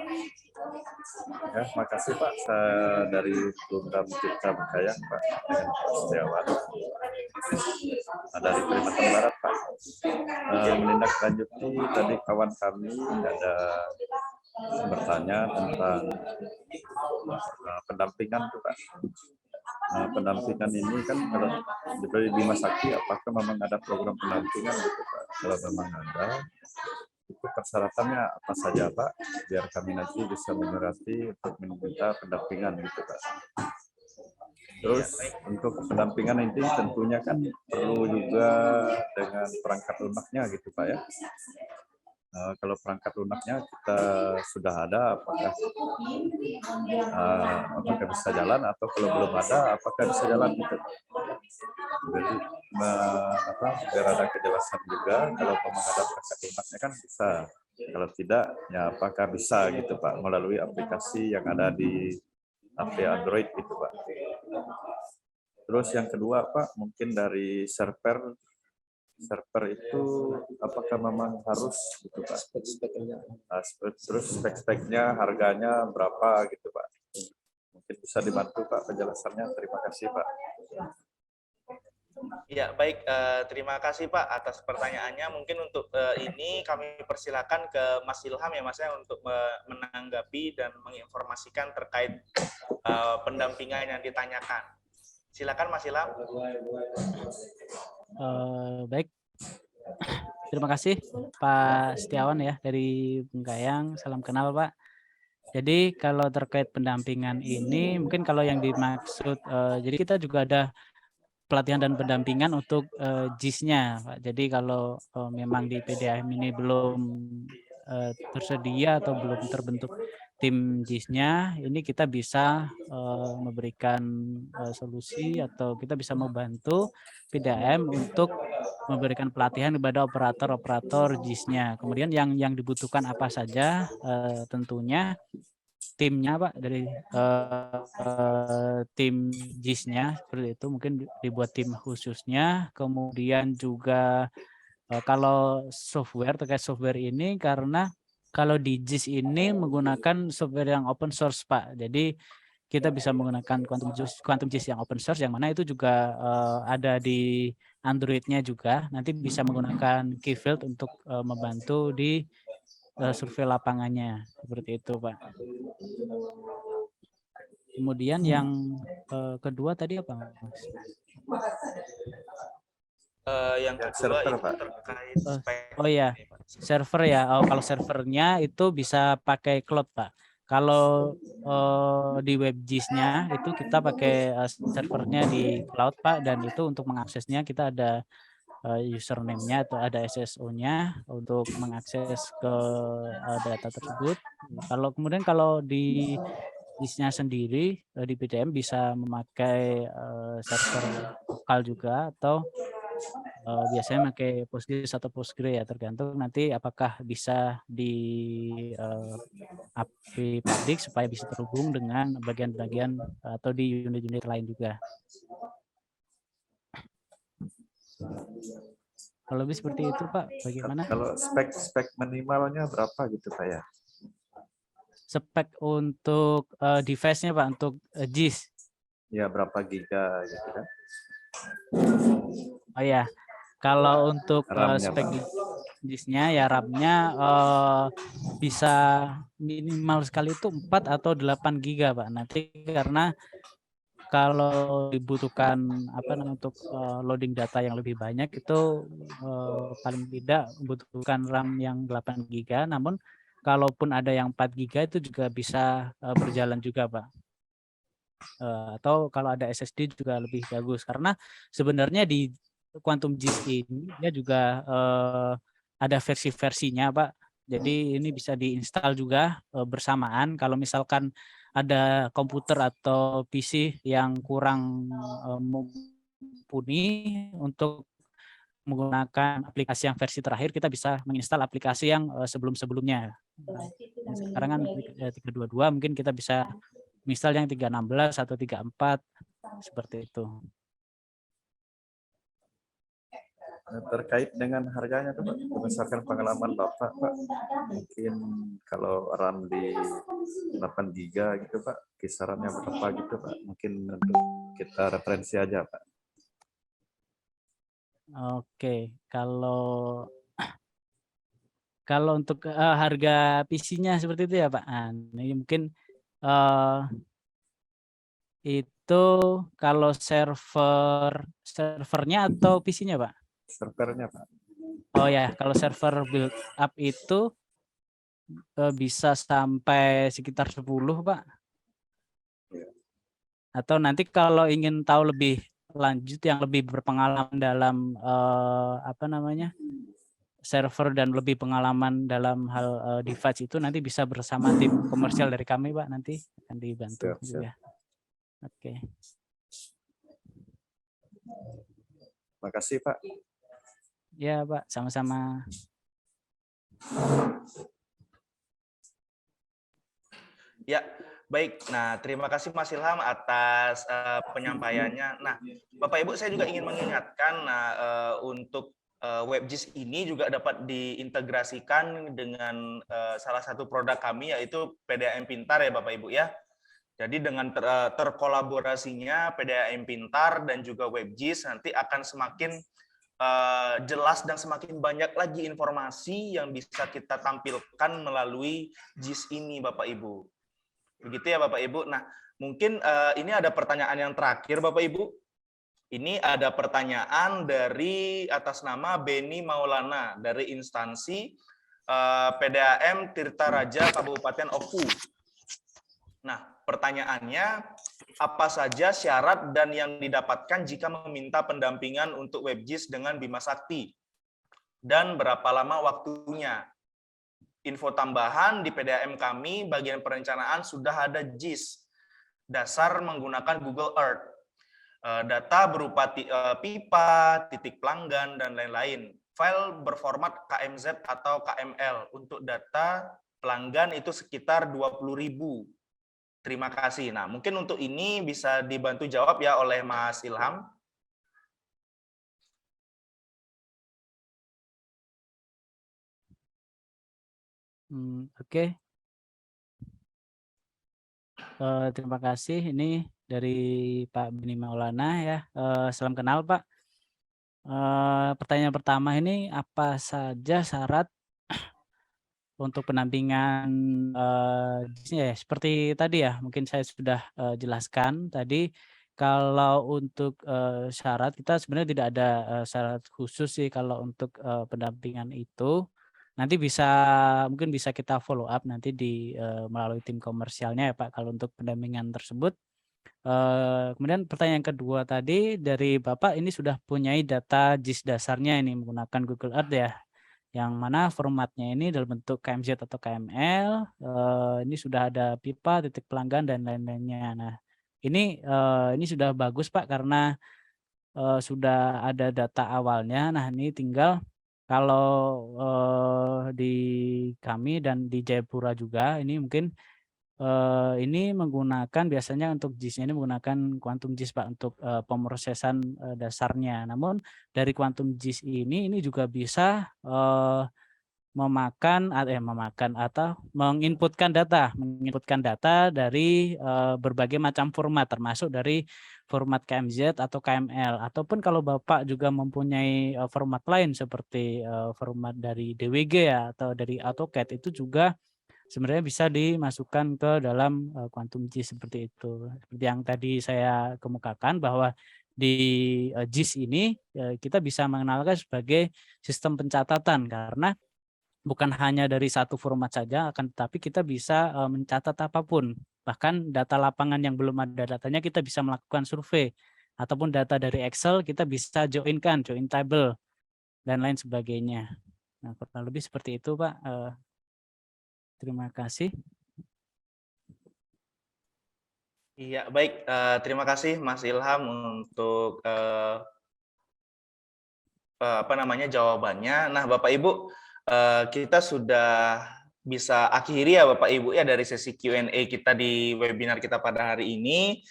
Ya, makasih Pak. Saya dari Perundam Tirta Bengkayang Pak, dengan Pak Setiawan. Dari Kalimantan Barat Pak. Menindaklanjuti tadi kawan kami ada bertanya tentang pendampingan tuh Pak. Pendampingan ini kan kalau di Bima Sakti, apakah memang ada program pendampingan gitu Pak? Kalau memang ada, itu persyaratannya apa saja Pak? Biar kami nanti bisa menyurati untuk meminta pendampingan gitu Pak. Terus untuk pendampingan ini tentunya kan perlu juga dengan perangkat lunaknya gitu Pak ya. Kalau perangkat lunaknya kita sudah ada, apakah bisa jalan, atau kalau belum ada, apakah bisa jalan gitu. Jadi biar ada kejelasan juga, kalau memang ada perangkat lunaknya kan bisa. Kalau tidak, ya apakah bisa gitu Pak, melalui aplikasi yang ada di HP Android gitu Pak. Terus yang kedua Pak, mungkin dari server itu apakah memang harus gitu Pak? Terus spek-speknya, harganya berapa gitu Pak? Mungkin bisa dibantu Pak penjelasannya. Terima kasih Pak. Ya, baik. Terima kasih Pak atas pertanyaannya. Mungkin untuk ini kami persilakan ke Mas Ilham ya Mas ya, untuk menanggapi dan menginformasikan terkait pendampingan yang ditanyakan. Silakan Mas Ilham. Baik, terima kasih Pak Setiawan ya dari Bengkayang. Salam kenal Pak. Jadi kalau terkait pendampingan ini, mungkin kalau yang dimaksud, jadi kita juga ada pelatihan dan pendampingan untuk JIS-nya, Pak. Jadi kalau memang di PDAM ini belum tersedia atau belum terbentuk tim JIS-nya, ini kita bisa memberikan solusi atau kita bisa membantu PDAM untuk memberikan pelatihan kepada operator-operator JIS-nya. Kemudian yang dibutuhkan apa saja, tentunya timnya Pak, dari tim JIS-nya seperti itu, mungkin dibuat tim khususnya. Kemudian juga kalau software, terkait software ini, karena kalau di JIS ini menggunakan software yang open source Pak, jadi kita bisa menggunakan Quantum JIS yang open source, yang mana itu juga ada di Android-nya juga. Nanti bisa menggunakan Keyfield untuk membantu di survei lapangannya, seperti itu Pak. Kemudian yang kedua tadi apa Mas? Yang kedua server, itu Pak. terkait spek. Oh ya, server ya. Oh, kalau servernya itu bisa pakai cloud Pak. Kalau di WebGIS-nya itu kita pakai servernya di cloud Pak, dan itu untuk mengaksesnya kita ada username-nya atau ada SSO-nya untuk mengakses ke data tersebut. Kalau di JIS-nya sendiri di PDM bisa memakai server lokal juga, atau biasanya pakai Postgres atau Postgre ya, tergantung nanti apakah bisa di API publik supaya bisa terhubung dengan bagian-bagian atau di unit-unit lain juga. Kalau lebih seperti itu Pak, bagaimana? Kalau spek minimalnya berapa gitu Pak ya? Spek untuk device-nya Pak, untuk JIS. Ya berapa giga gitu kan? Oh ya, kalau untuk spek JIS-nya ya RAM-nya bisa minimal sekali itu 4 atau 8 giga Pak. Nanti karena kalau dibutuhkan untuk loading data yang lebih banyak itu paling tidak membutuhkan RAM yang 8 giga, namun kalaupun ada yang 4 giga itu juga bisa berjalan juga Pak. Atau kalau ada SSD juga lebih bagus, karena sebenarnya di Quantum JIS ini dia juga ada versi-versinya Pak. Jadi ini bisa diinstal juga bersamaan. Kalau misalkan ada komputer atau PC yang kurang mumpuni untuk menggunakan aplikasi yang versi terakhir, kita bisa menginstal aplikasi yang sebelum-sebelumnya. Sekarang kan 322, mungkin kita bisa misal yang 316 atau 34 seperti itu. Terkait dengan harganya tuh Pak, berdasarkan pengalaman Bapak Pak, mungkin kalau RAM di 8 giga gitu Pak, kisarannya berapa gitu Pak? Mungkin untuk kita referensi aja Pak. Oke, kalau untuk harga PC-nya seperti itu ya Pak. Nah, ini mungkin itu kalau servernya atau PC-nya Pak? Servernya Pak. Oh ya, kalau server build up itu bisa sampai sekitar 10 Pak. Atau nanti kalau ingin tahu lebih lanjut yang lebih berpengalaman dalam server dan lebih pengalaman dalam hal device itu nanti bisa bersama tim komersial dari kami, Pak, nanti akan dibantu Siap, siap. juga. Oke. Makasih Pak. Ya, Pak, sama-sama. Ya, baik. Nah, terima kasih Mas Ilham atas penyampaiannya. Nah, Bapak Ibu, saya juga ingin mengingatkan, untuk WebGIS ini juga dapat diintegrasikan dengan salah satu produk kami, yaitu PDAM Pintar ya Bapak Ibu ya. Jadi dengan terkolaborasinya PDAM Pintar dan juga WebGIS nanti akan semakin jelas dan semakin banyak lagi informasi yang bisa kita tampilkan melalui GIS ini Bapak Ibu. Begitu ya Bapak Ibu. Nah, mungkin ini ada pertanyaan yang terakhir Bapak Ibu. Ini ada pertanyaan dari atas nama Beni Maulana dari instansi PDAM Tirta Raja Kabupaten Oku. Nah, pertanyaannya, apa saja syarat dan yang didapatkan jika meminta pendampingan untuk WebGIS dengan Bima Sakti? Dan berapa lama waktunya? Info tambahan di PDAM kami, bagian perencanaan sudah ada GIS, dasar menggunakan Google Earth. Data berupa pipa, titik pelanggan, dan lain-lain. File berformat KMZ atau KML. Untuk data pelanggan itu sekitar 20.000. Terima kasih. Nah, mungkin untuk ini bisa dibantu jawab ya oleh Mas Ilham. Oke. Terima kasih. Ini dari Pak Beni Maulana ya. Salam kenal Pak. Pertanyaan pertama ini, apa saja syarat untuk pendampingan ya, seperti tadi ya, mungkin saya sudah jelaskan tadi. Kalau untuk syarat, kita sebenarnya tidak ada syarat khusus sih kalau untuk pendampingan itu. Nanti mungkin bisa kita follow up nanti melalui tim komersialnya ya Pak, kalau untuk pendampingan tersebut. Kemudian pertanyaan kedua tadi dari Bapak, ini sudah punyai data GIS dasarnya ini menggunakan Google Earth ya, yang mana formatnya ini dalam bentuk KMZ atau KML, ini sudah ada pipa, titik pelanggan, dan lain-lainnya. Nah, ini sudah bagus Pak, karena sudah ada data awalnya. Nah, ini tinggal kalau di kami dan di Jayapura juga, ini mungkin ini menggunakan biasanya untuk GIS-nya ini menggunakan Quantum GIS Pak untuk pemrosesan dasarnya. Namun dari Quantum GIS ini juga bisa memakan atau menginputkan data dari berbagai macam format, termasuk dari format KMZ atau KML, ataupun kalau Bapak juga mempunyai format lain seperti format dari DWG ya, atau dari AutoCAD, itu juga sebenarnya bisa dimasukkan ke dalam Quantum GIS seperti itu. Seperti yang tadi saya kemukakan bahwa di GIS ini kita bisa mengenalkan sebagai sistem pencatatan, karena bukan hanya dari satu format saja, akan tetapi kita bisa mencatat apapun. Bahkan data lapangan yang belum ada datanya kita bisa melakukan survei, ataupun data dari Excel kita bisa join table, dan lain sebagainya. Nah, kurang lebih seperti itu Pak. Terima kasih. Iya, baik. Terima kasih Mas Ilham untuk jawabannya. Nah, Bapak Ibu, kita sudah bisa akhiri ya Bapak Ibu ya dari sesi Q&A kita di webinar kita pada hari ini.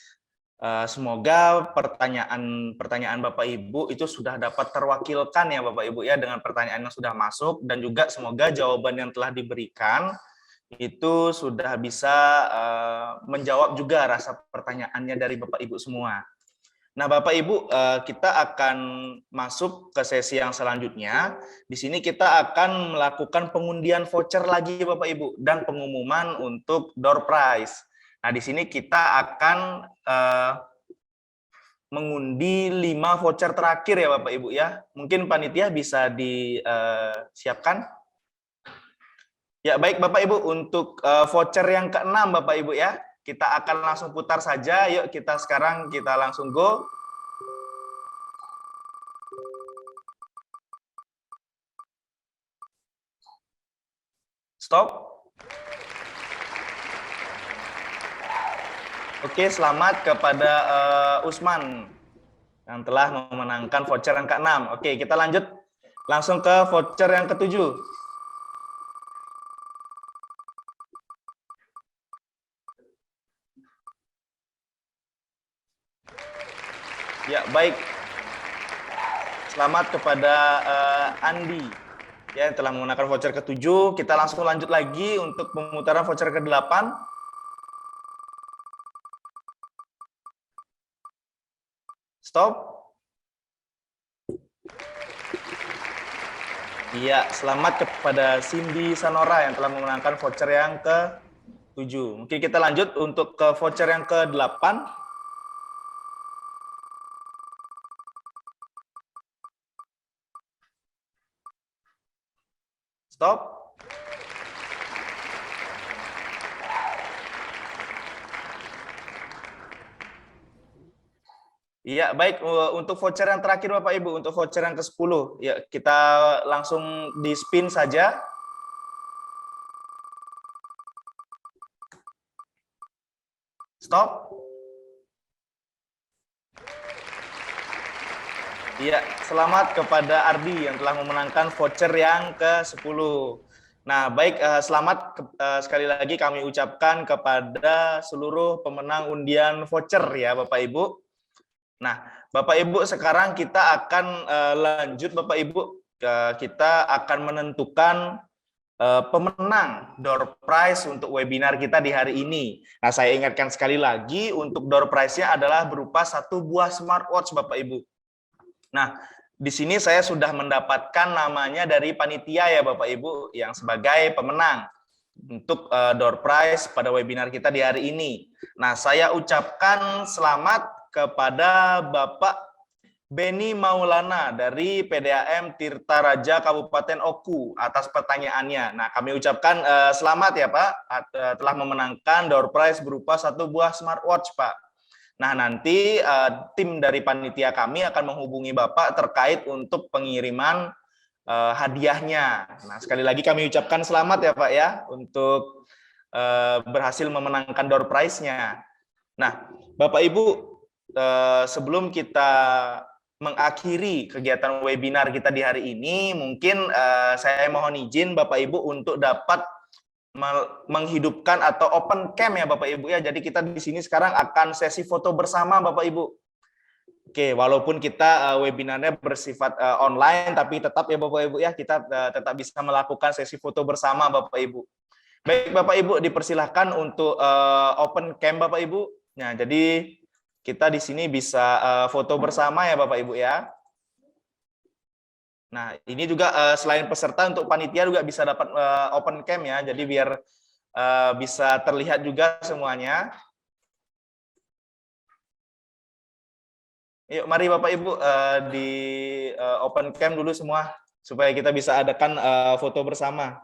Semoga pertanyaan Bapak Ibu itu sudah dapat terwakilkan ya Bapak Ibu ya dengan pertanyaan yang sudah masuk, dan juga semoga jawaban yang telah diberikan itu sudah bisa menjawab juga rasa pertanyaannya dari Bapak Ibu semua. Nah, Bapak Ibu, kita akan masuk ke sesi yang selanjutnya. Di sini kita akan melakukan pengundian voucher lagi Bapak Ibu, dan pengumuman untuk door prize. Nah, di sini kita akan mengundi 5 voucher terakhir ya Bapak Ibu ya. Mungkin panitia bisa disiapkan. Ya, baik Bapak Ibu, untuk voucher yang ke-6 Bapak Ibu ya. Kita akan langsung putar saja. Yuk kita langsung go. Stop. Oke, selamat kepada Usman yang telah memenangkan voucher yang ke-6. Oke, kita lanjut langsung ke voucher yang ke-7. Ya, baik. Selamat kepada Andi ya, yang telah menggunakan voucher ke-7. Kita langsung lanjut lagi untuk pemutaran voucher ke-8. Stop. Iya, selamat kepada Cindy Sanora yang telah memenangkan voucher yang ke-7. Mungkin kita lanjut untuk ke voucher yang ke-8. Stop. Iya, baik. Untuk voucher yang terakhir Bapak Ibu, untuk voucher yang ke-10, ya kita langsung di spin saja. Stop. Iya, selamat kepada Ardi yang telah memenangkan voucher yang ke-10. Nah, baik, selamat sekali lagi kami ucapkan kepada seluruh pemenang undian voucher ya Bapak Ibu. Nah, Bapak Ibu, sekarang kita akan lanjut Bapak Ibu, kita akan menentukan pemenang door prize untuk webinar kita di hari ini. Nah, saya ingatkan sekali lagi untuk door prize-nya adalah berupa 1 buah smartwatch Bapak Ibu. Nah, di sini saya sudah mendapatkan namanya dari panitia ya Bapak Ibu yang sebagai pemenang untuk door prize pada webinar kita di hari ini. Nah, saya ucapkan selamat kepada Bapak Beni Maulana dari PDAM Tirta Raja Kabupaten Oku atas pertanyaannya. Nah, kami ucapkan selamat ya Pak, telah memenangkan door prize berupa 1 buah smartwatch Pak. Nah, nanti tim dari panitia kami akan menghubungi Bapak terkait untuk pengiriman hadiahnya. Nah, sekali lagi kami ucapkan selamat ya Pak ya untuk berhasil memenangkan door prize-nya. Nah, Bapak Ibu, sebelum kita mengakhiri kegiatan webinar kita di hari ini, mungkin saya mohon izin Bapak Ibu untuk dapat menghidupkan atau open cam ya Bapak Ibu ya. Jadi kita di sini sekarang akan sesi foto bersama Bapak Ibu. Oke, walaupun kita webinarnya bersifat online, tapi tetap ya Bapak Ibu ya, kita tetap bisa melakukan sesi foto bersama Bapak Ibu. Baik Bapak Ibu, dipersilahkan untuk open cam Bapak Ibu. Nah, jadi kita di sini bisa foto bersama ya Bapak Ibu ya. Nah, ini juga selain peserta untuk panitia juga bisa dapat open cam ya. Jadi biar bisa terlihat juga semuanya. Yuk, mari Bapak Ibu di open cam dulu semua supaya kita bisa adakan foto bersama.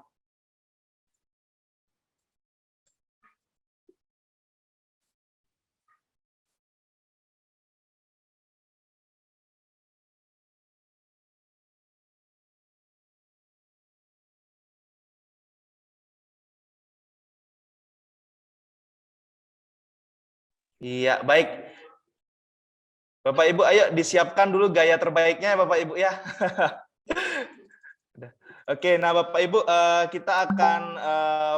Iya, baik. Bapak Ibu, ayo disiapkan dulu gaya terbaiknya Bapak Ibu ya. Oke, nah Bapak Ibu, kita akan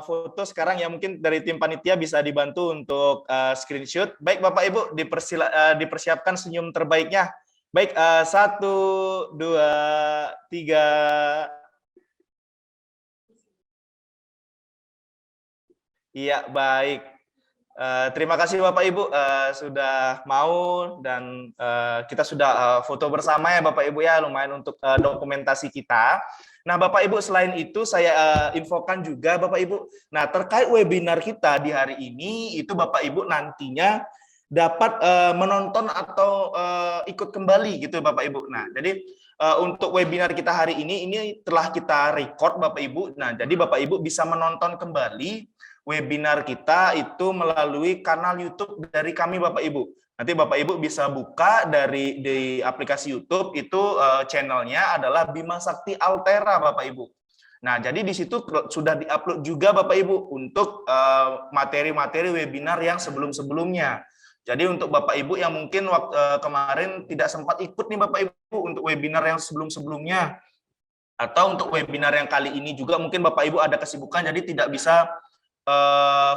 foto sekarang ya, mungkin dari tim panitia bisa dibantu untuk screenshot. Baik Bapak Ibu, dipersiapkan senyum terbaiknya. Baik, 1, 2, 3. Iya, baik. Terima kasih Bapak Ibu sudah mau dan kita sudah foto bersama ya Bapak Ibu ya, lumayan untuk dokumentasi kita. Nah Bapak Ibu, selain itu saya infokan juga Bapak Ibu, nah terkait webinar kita di hari ini itu Bapak Ibu nantinya dapat menonton atau ikut kembali gitu Bapak Ibu. Nah jadi untuk webinar kita hari ini telah kita record Bapak Ibu. Nah jadi Bapak Ibu bisa menonton kembali webinar kita itu melalui kanal YouTube dari kami Bapak Ibu. Nanti Bapak Ibu bisa buka di aplikasi YouTube itu channelnya adalah Bima Sakti Altera Bapak Ibu. Nah, jadi di situ sudah diupload juga Bapak Ibu untuk materi-materi webinar yang sebelum-sebelumnya. Jadi untuk Bapak Ibu yang mungkin kemarin tidak sempat ikut nih Bapak Ibu untuk webinar yang sebelum-sebelumnya, atau untuk webinar yang kali ini juga mungkin Bapak Ibu ada kesibukan jadi tidak bisa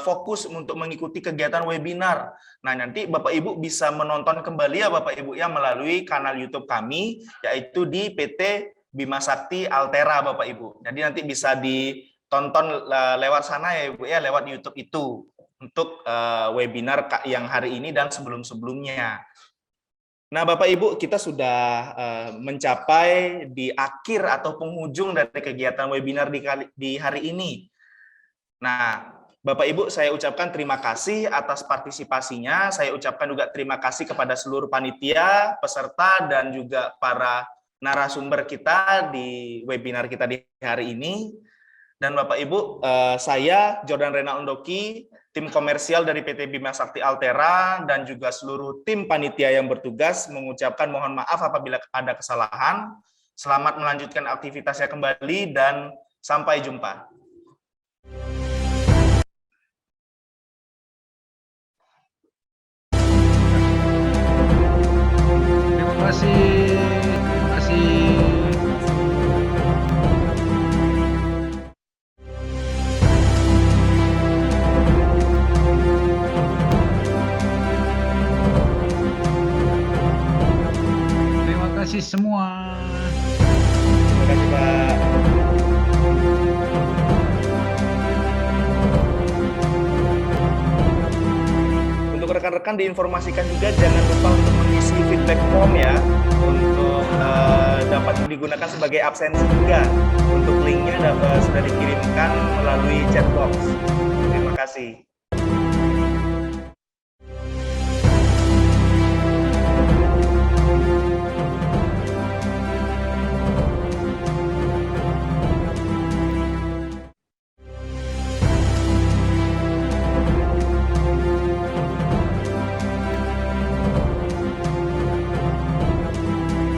fokus untuk mengikuti kegiatan webinar. Nah, nanti Bapak Ibu bisa menonton kembali ya Bapak Ibu ya melalui kanal YouTube kami, yaitu di PT Bima Sakti Altera Bapak Ibu. Jadi nanti bisa ditonton lewat sana ya Ibu ya, lewat YouTube itu untuk webinar yang hari ini dan sebelum-sebelumnya. Nah, Bapak Ibu, kita sudah mencapai di akhir atau penghujung dari kegiatan webinar di hari ini. Nah, Bapak Ibu, saya ucapkan terima kasih atas partisipasinya. Saya ucapkan juga terima kasih kepada seluruh panitia, peserta, dan juga para narasumber kita di webinar kita di hari ini. Dan Bapak Ibu, saya Jordan Renal Undoki, tim komersial dari PT Bima Sakti Altera, dan juga seluruh tim panitia yang bertugas mengucapkan mohon maaf apabila ada kesalahan. Selamat melanjutkan aktivitasnya kembali dan sampai jumpa. Terima kasih. Terima kasih. Terima kasih semua. Terima kasih, Pak. Untuk rekan-rekan diinformasikan juga jangan lupa untuk mengisi feedback form ya, untuk dapat digunakan sebagai absensi juga. Untuk linknya sudah dikirimkan melalui chat box. Terima kasih.